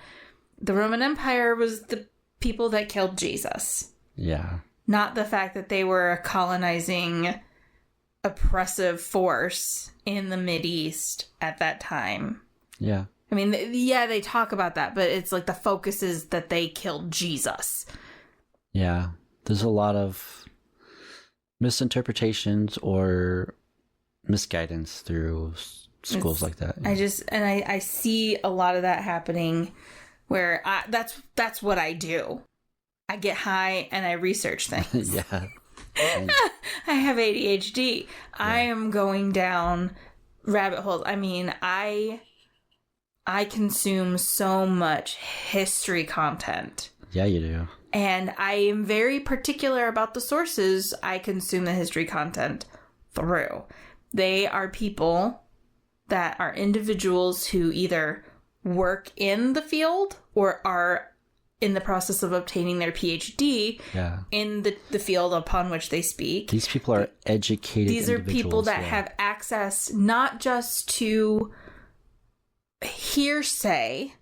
the Roman Empire was the people that killed Jesus. Yeah. Not the fact that they were a colonizing, oppressive force in the Mideast at that time. Yeah. They talk about that, but it's like the focus is that they killed Jesus. Yeah. There's a lot of misinterpretations or misguidance through schools like that. Yeah. I see a lot of that happening where that's what I do. I get high and I research things. Yeah. I have ADHD. Yeah. I am going down rabbit holes. I consume so much history content. Yeah, you do. And I am very particular about the sources I consume the history content through. They are people that are individuals who either work in the field or are in the process of obtaining their PhD in the field upon which they speak. These people are educated These are people that have access not just to hearsay,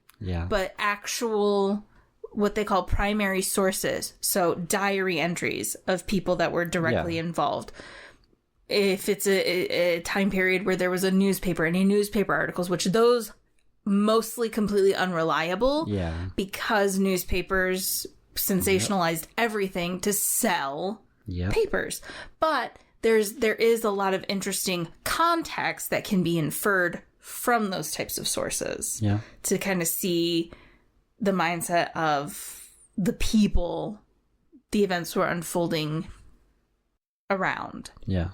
but actual, what they call primary sources. So diary entries of people that were directly involved. If it's a time period where there was a newspaper, any newspaper articles, which those mostly completely unreliable because newspapers sensationalized everything to sell papers. But there is a lot of interesting context that can be inferred from those types of sources to kind of see the mindset of the people the events were unfolding around. Yeah.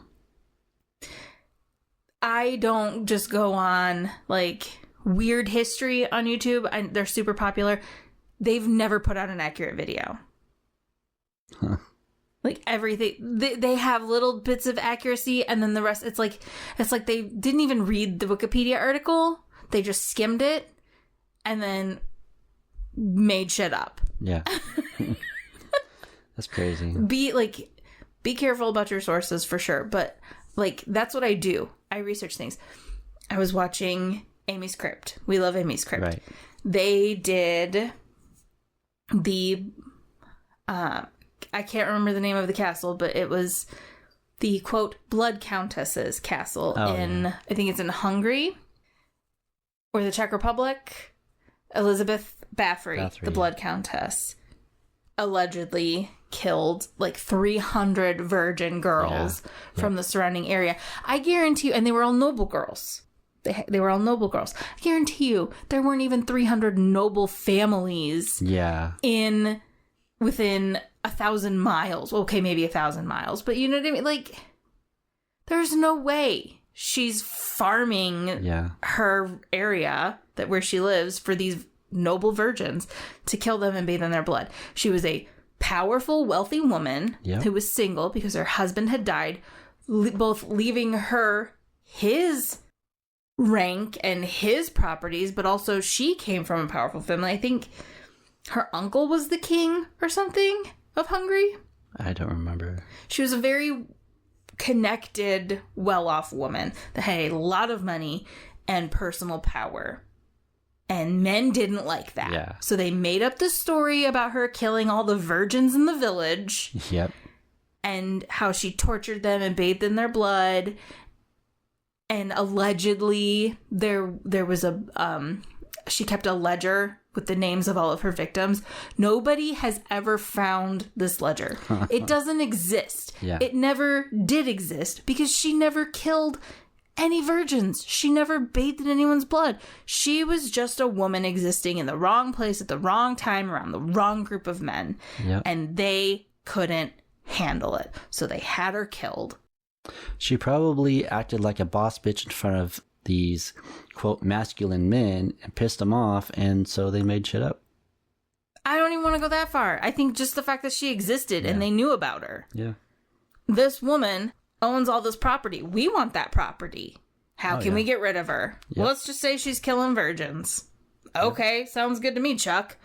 I don't just go on like weird history on YouTube. They're super popular. They've never put out an accurate video. Huh. Like everything, they have little bits of accuracy, and then the rest, it's like they didn't even read the Wikipedia article. They just skimmed it and then made shit up. Yeah. That's crazy. Be careful about your sources for sure. But like, that's what I do. I research things. I was watching Amy's Crypt. We love Amy's Crypt. Right. They did the, I can't remember the name of the castle, but it was the, quote, Blood Countess's castle I think it's in Hungary or the Czech Republic. Elizabeth Bathory, the Blood Countess, allegedly killed like 300 virgin girls from the surrounding area. I guarantee you, and they were all noble girls. They were all noble girls. I guarantee you, there weren't even 300 noble families. Within 1,000 miles. Okay, maybe 1,000 miles, but you know what I mean. Like, there's no way she's farming her area where she lives for these noble virgins to kill them and bathe in their blood. She was a powerful, wealthy woman who was single because her husband had died, both leaving her his rank and his properties, but also she came from a powerful family. I think her uncle was the king or something of Hungary. I don't remember. She was a very connected, well-off woman that had a lot of money and personal power. And men didn't like that. Yeah. So they made up this story about her killing all the virgins in the village. Yep. And how she tortured them and bathed in their blood. And allegedly there was she kept a ledger with the names of all of her victims. Nobody has ever found this ledger. It doesn't exist. It never did exist because she never killed any virgins. She never bathed in anyone's blood. She was just a woman existing in the wrong place at the wrong time around the wrong group of men. And they couldn't handle it. So they had her killed. She probably acted like a boss bitch in front of these, quote, masculine men and pissed them off, and so they made shit up. I don't even want to go that far. I think just the fact that she existed and they knew about her. Yeah. This woman owns all this property. We want that property. How can we get rid of her? Well, let's just say she's killing virgins. Okay, sounds good to me, Chuck.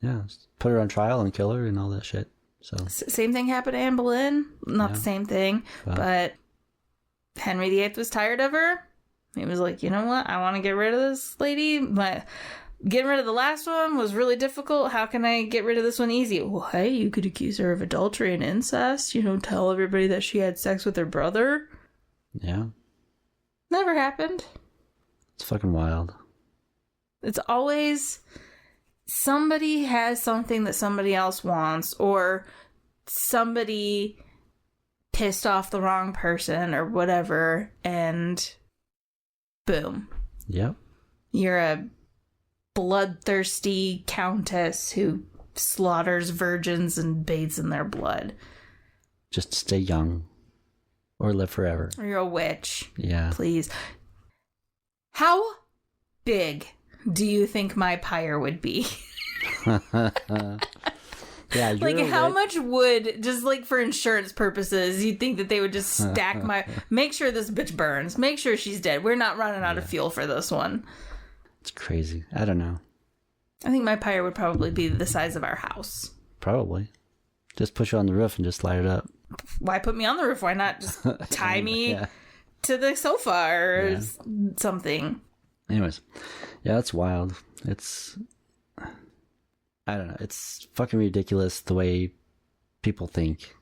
Yeah, put her on trial and kill her and all that shit. So same thing happened to Anne Boleyn. Not the same thing, but Henry VIII was tired of her. He was like, you know what? I want to get rid of this lady, but getting rid of the last one was really difficult. How can I get rid of this one easy? Well, hey, you could accuse her of adultery and incest. You know, tell everybody that she had sex with her brother. Yeah. Never happened. It's fucking wild. It's always somebody has something that somebody else wants, or somebody pissed off the wrong person or whatever, and boom. Yep. You're a bloodthirsty countess who slaughters virgins and bathes in their blood. Just to stay young. Or live forever. Or you're a witch. Yeah. Please. How big do you think my pyre would be? Yeah, like how much wood, just like for insurance purposes, you'd think that they would just stack make sure this bitch burns, make sure she's dead. We're not running out of fuel for this one. It's crazy. I don't know. I think my pyre would probably be the size of our house. Probably. Just push you on the roof and just light it up. Why put me on the roof? Why not just tie me to the sofa or something? Anyways, yeah, that's wild. It's, I don't know. It's fucking ridiculous the way people think.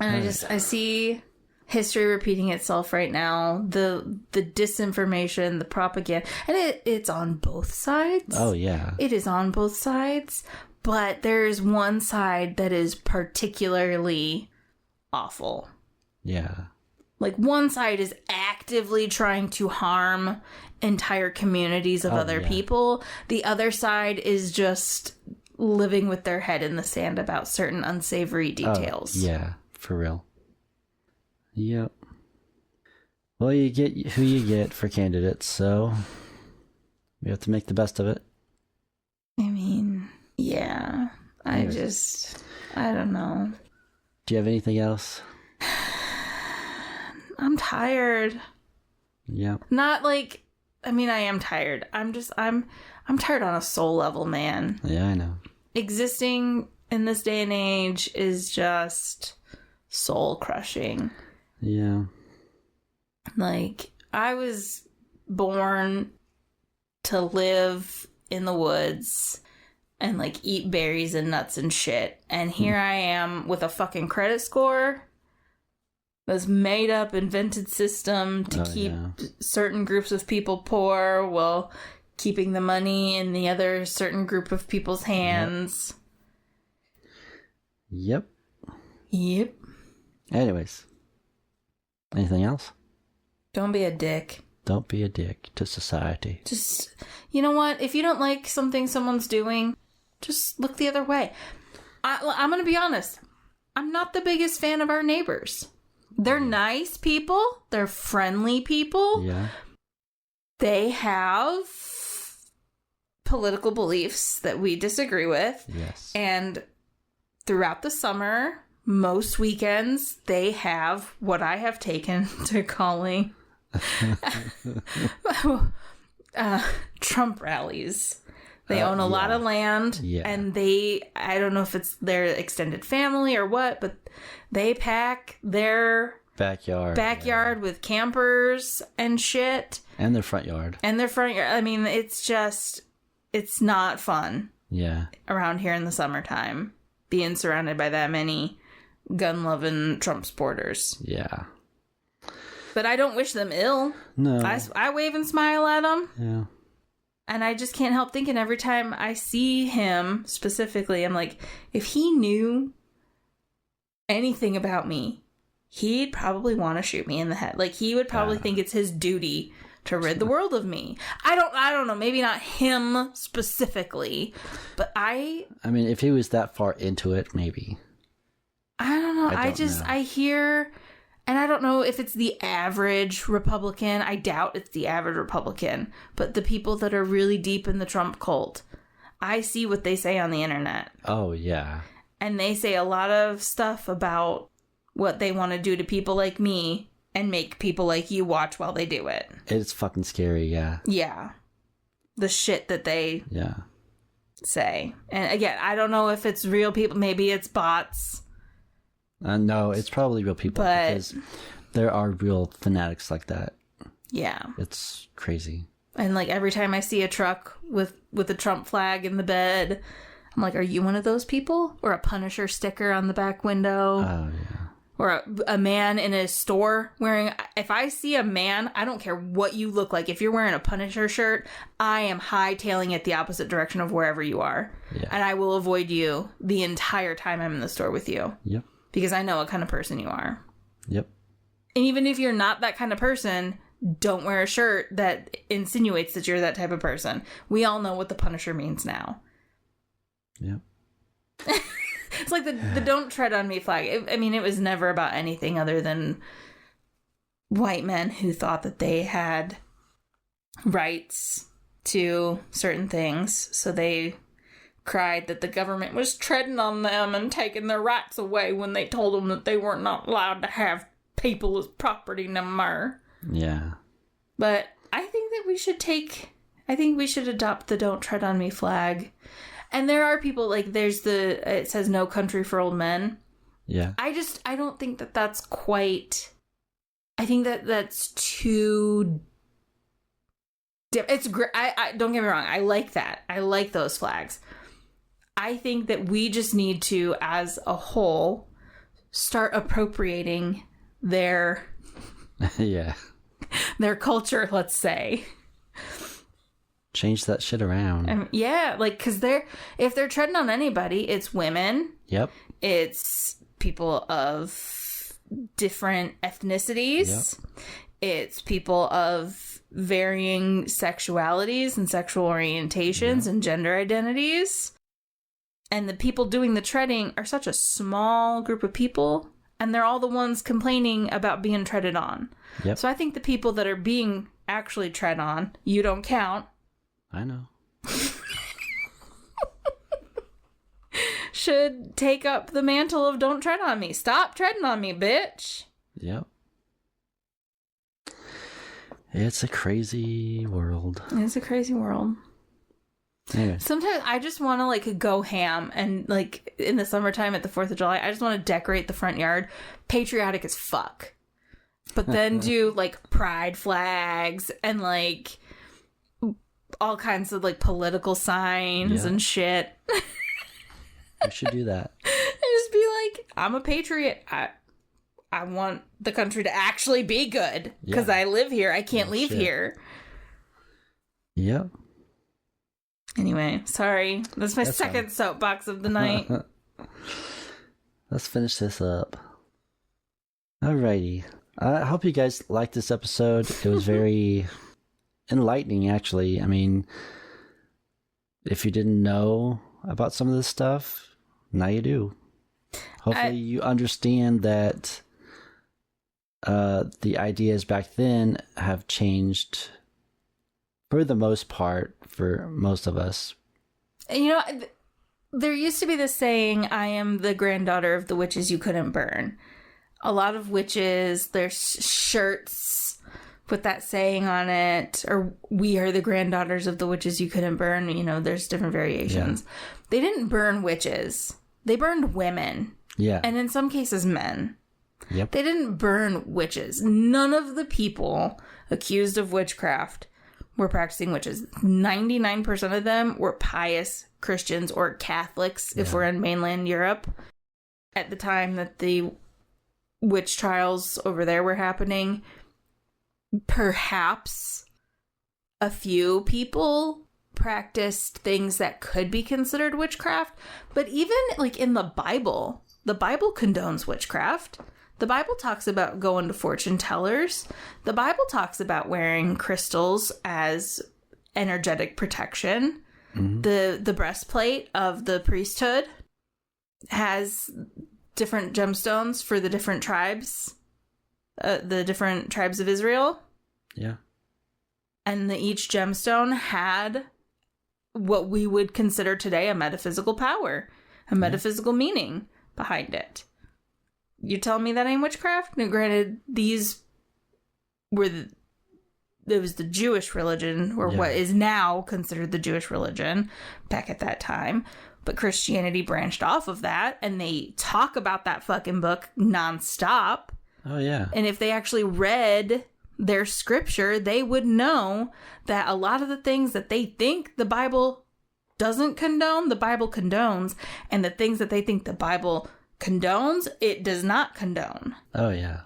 And I see history repeating itself right now. The disinformation, the propaganda, and it's on both sides. Oh, yeah. It is on both sides. But there's one side that is particularly awful. Yeah. Like, one side is actively trying to harm entire communities of other people. The other side is just living with their head in the sand about certain unsavory details. Yeah, for real. Yep. Well, you get who you get for candidates, so we have to make the best of it. I mean... Yeah, Anyways. I don't know. Do you have anything else? I'm tired. Yeah. Not like, I mean, I am tired. I'm tired on a soul level, man. Yeah, I know. Existing in this day and age is just soul crushing. Yeah. Like, I was born to live in the woods and, like, eat berries and nuts and shit. And here I am with a fucking credit score, this made-up, invented system to keep certain groups of people poor while keeping the money in the other certain group of people's hands. Yep. Anyways. Anything else? Don't be a dick. Don't be a dick to society. Just, you know what? If you don't like something someone's doing, just look the other way. I'm going to be honest. I'm not the biggest fan of our neighbors. They're nice people. They're friendly people. Yeah. They have political beliefs that we disagree with. Yes. And throughout the summer, most weekends, they have what I have taken to calling Trump rallies. They own a lot of land, and I don't know if it's their extended family or what, but they pack their backyard with campers and shit. And their front yard. I mean, it's not fun. Yeah. Around here in the summertime, being surrounded by that many gun-loving Trump supporters. Yeah. But I don't wish them ill. No. I wave and smile at them. Yeah. And I just can't help thinking every time I see him specifically, I'm like, if he knew anything about me, he'd probably want to shoot me in the head. Like, he would probably think it's his duty to rid the world of me. I don't know. Maybe not him specifically, but I mean, if he was that far into it, maybe. I don't know. know. I hear... And I don't know if it's the average Republican. I doubt it's the average Republican. But the people that are really deep in the Trump cult, I see what they say on the internet. Oh, yeah. And they say a lot of stuff about what they want to do to people like me and make people like you watch while they do it. It's fucking scary, yeah. Yeah. The shit that they say. And again, I don't know if it's real people. Maybe it's bots. No, it's probably real people, because there are real fanatics like that. Yeah. It's crazy. And like every time I see a truck with a Trump flag in the bed, I'm like, are you one of those people? Or a Punisher sticker on the back window? Oh, yeah. Or a man in a store wearing... If I see a man, I don't care what you look like. If you're wearing a Punisher shirt, I am hightailing it the opposite direction of wherever you are. Yeah. And I will avoid you the entire time I'm in the store with you. Yep. Because I know what kind of person you are. Yep. And even if you're not that kind of person, don't wear a shirt that insinuates that you're that type of person. We all know what the Punisher means now. Yep. It's like the don't tread on me flag. It was never about anything other than white men who thought that they had rights to certain things. So they cried that the government was treading on them and taking their rights away when they told them that they were not allowed to have people as property no more. Yeah. But I think that we should take I think we should adopt the "Don't Tread on Me" flag. And there are people, like, it says "No Country for Old Men." Yeah. I don't think that that's quite... I think that that's too... It's great. I don't get me wrong. I like that. I like those flags. I think that we just need to, as a whole, start appropriating their their culture, let's say. Change that shit around. Yeah, like, because if they're treading on anybody, it's women. Yep. It's people of different ethnicities. Yep. It's people of varying sexualities and sexual orientations and gender identities. And the people doing the treading are such a small group of people, and they're all the ones complaining about being treaded on. Yep. So I think the people that are being actually tread on, you don't count. I know. Should take up the mantle of "Don't tread on me." Stop treading on me, bitch. Yep. It's a crazy world. It's a crazy world. Anyway. Sometimes I just want to, like, go ham, and, like, in the summertime at the 4th of July, I just want to decorate the front yard patriotic as fuck. But then do, like, pride flags and, like, all kinds of, like, political signs and shit. We should do that. And just be like, I'm a patriot. I want the country to actually be good because I live here. I can't leave here. Yep. Anyway, sorry. That's my second soapbox of the night. Let's finish this up. Alrighty. I hope you guys liked this episode. It was very enlightening, actually. I mean, if you didn't know about some of this stuff, now you do. Hopefully you understand that the ideas back then have changed for the most part for most of us. You know, there used to be this saying, "I am the granddaughter of the witches you couldn't burn." A lot of witches, their shirts with that saying on it, or "We are the granddaughters of the witches you couldn't burn." You know, there's different variations. Yeah. They didn't burn witches. They burned women. Yeah. And in some cases, men. Yep. They didn't burn witches. None of the people accused of witchcraft were practicing witches. 99% of them were pious Christians or Catholics, if we're in mainland Europe. At the time that the witch trials over there were happening, perhaps a few people practiced things that could be considered witchcraft. But even, like, in the Bible condones witchcraft. The Bible talks about going to fortune tellers. The Bible talks about wearing crystals as energetic protection. Mm-hmm. The breastplate of the priesthood has different gemstones for the different tribes, the different tribes of Israel. Yeah. And each gemstone had what we would consider today a metaphysical power, a metaphysical meaning behind it. You tell me that ain't witchcraft? Now, granted, these were it was the Jewish religion, or what is now considered the Jewish religion back at that time. But Christianity branched off of that, and they talk about that fucking book nonstop. Oh, yeah. And if they actually read their scripture, they would know that a lot of the things that they think the Bible doesn't condone, the Bible condones. And the things that they think the Bible condones, it does not condone. Oh, yeah.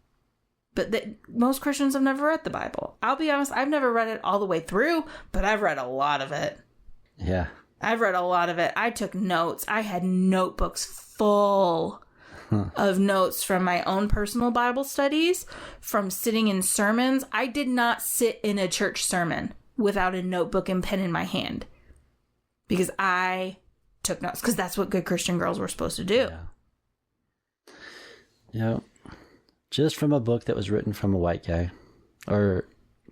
But most Christians have never read the Bible. I'll be honest, I've never read it all the way through, but I've read a lot of it. Yeah. I've read a lot of it. I took notes. I had notebooks full of notes from my own personal Bible studies, from sitting in sermons. I did not sit in a church sermon without a notebook and pen in my hand, because I took notes, because that's what good Christian girls were supposed to do. Yeah. Just from a book that was written from a white guy. Or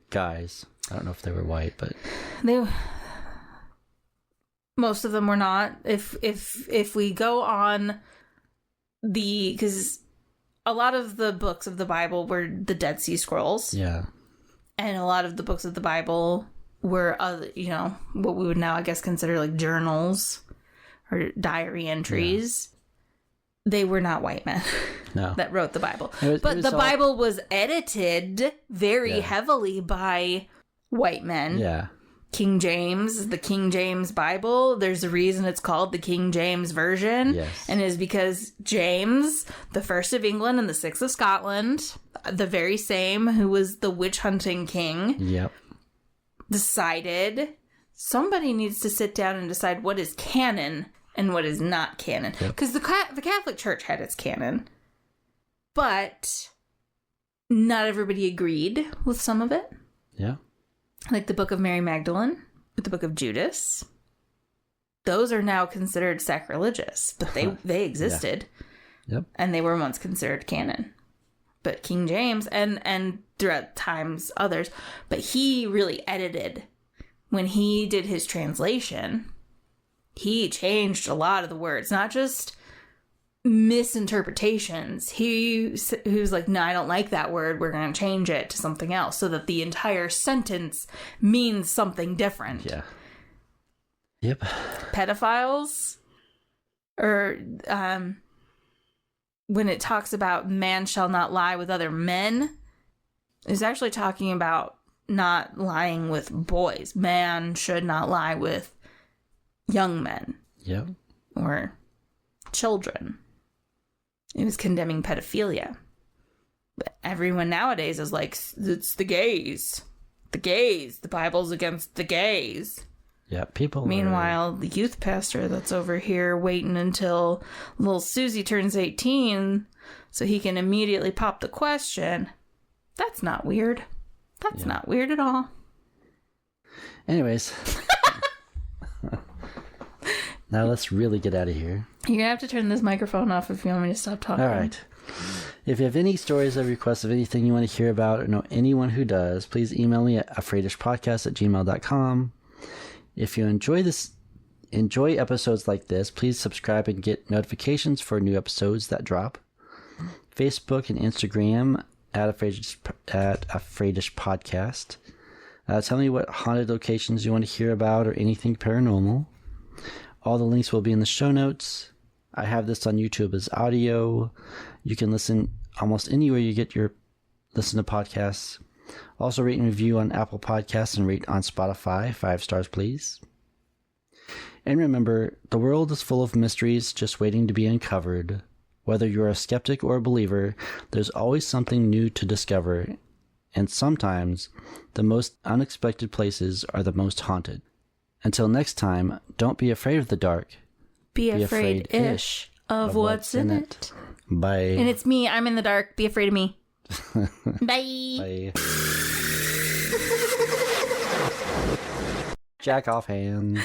guys. I don't know if they were white, but... Most of them were not. If we go on because a lot of the books of the Bible were the Dead Sea Scrolls. Yeah. And a lot of the books of the Bible were other, what we would now, I guess, consider like journals or diary entries. They were not white men that wrote the Bible. But the Bible was edited very heavily by white men. Yeah. King James, the King James Bible, there's a reason it's called the King James Version. Yes. And it is because James, the first of England and the sixth of Scotland, the very same who was the witch hunting king, decided somebody needs to sit down and decide what is canon and what is not canon. Because the Catholic Church had its canon, but not everybody agreed with some of it. Yeah. Like the Book of Mary Magdalene, the Book of Judas. Those are now considered sacrilegious, but they existed. Yep. And they were once considered canon. But King James, and throughout times others, but he really edited. When he did his translation, he changed a lot of the words, not just misinterpretations. He was like, no, I don't like that word. We're going to change it to something else so that the entire sentence means something different. Yeah. Yep. Pedophiles, or when it talks about man shall not lie with other men, it's actually talking about not lying with boys. Man should not lie with young men. Yep. Or children. It was condemning pedophilia. But everyone nowadays is like, it's the gays. The gays. The Bible's against the gays. Yeah, people. Meanwhile, the youth pastor that's over here waiting until little Susie turns 18 so he can immediately pop the question. That's not weird. That's not weird at all. Anyways. Now let's really get out of here. You're going to have to turn this microphone off if you want me to stop talking. All right. If you have any stories or requests of anything you want to hear about or know anyone who does, please email me at afraidishpodcast@gmail.com. If you enjoy episodes like this, please subscribe and get notifications for new episodes that drop. Facebook and Instagram at afraidishpodcast. Tell me what haunted locations you want to hear about or anything paranormal. All the links will be in the show notes. I have this on YouTube as audio. You can listen almost anywhere you get your listen to podcasts. Also rate and review on Apple Podcasts and rate on Spotify. 5 stars, please. And remember, the world is full of mysteries just waiting to be uncovered. Whether you're a skeptic or a believer, there's always something new to discover. And sometimes, the most unexpected places are the most haunted. Until next time, don't be afraid of the dark. Be afraid-ish of what's in it. Bye. And it's me. I'm in the dark. Be afraid of me. Bye. Bye. Jack off hands.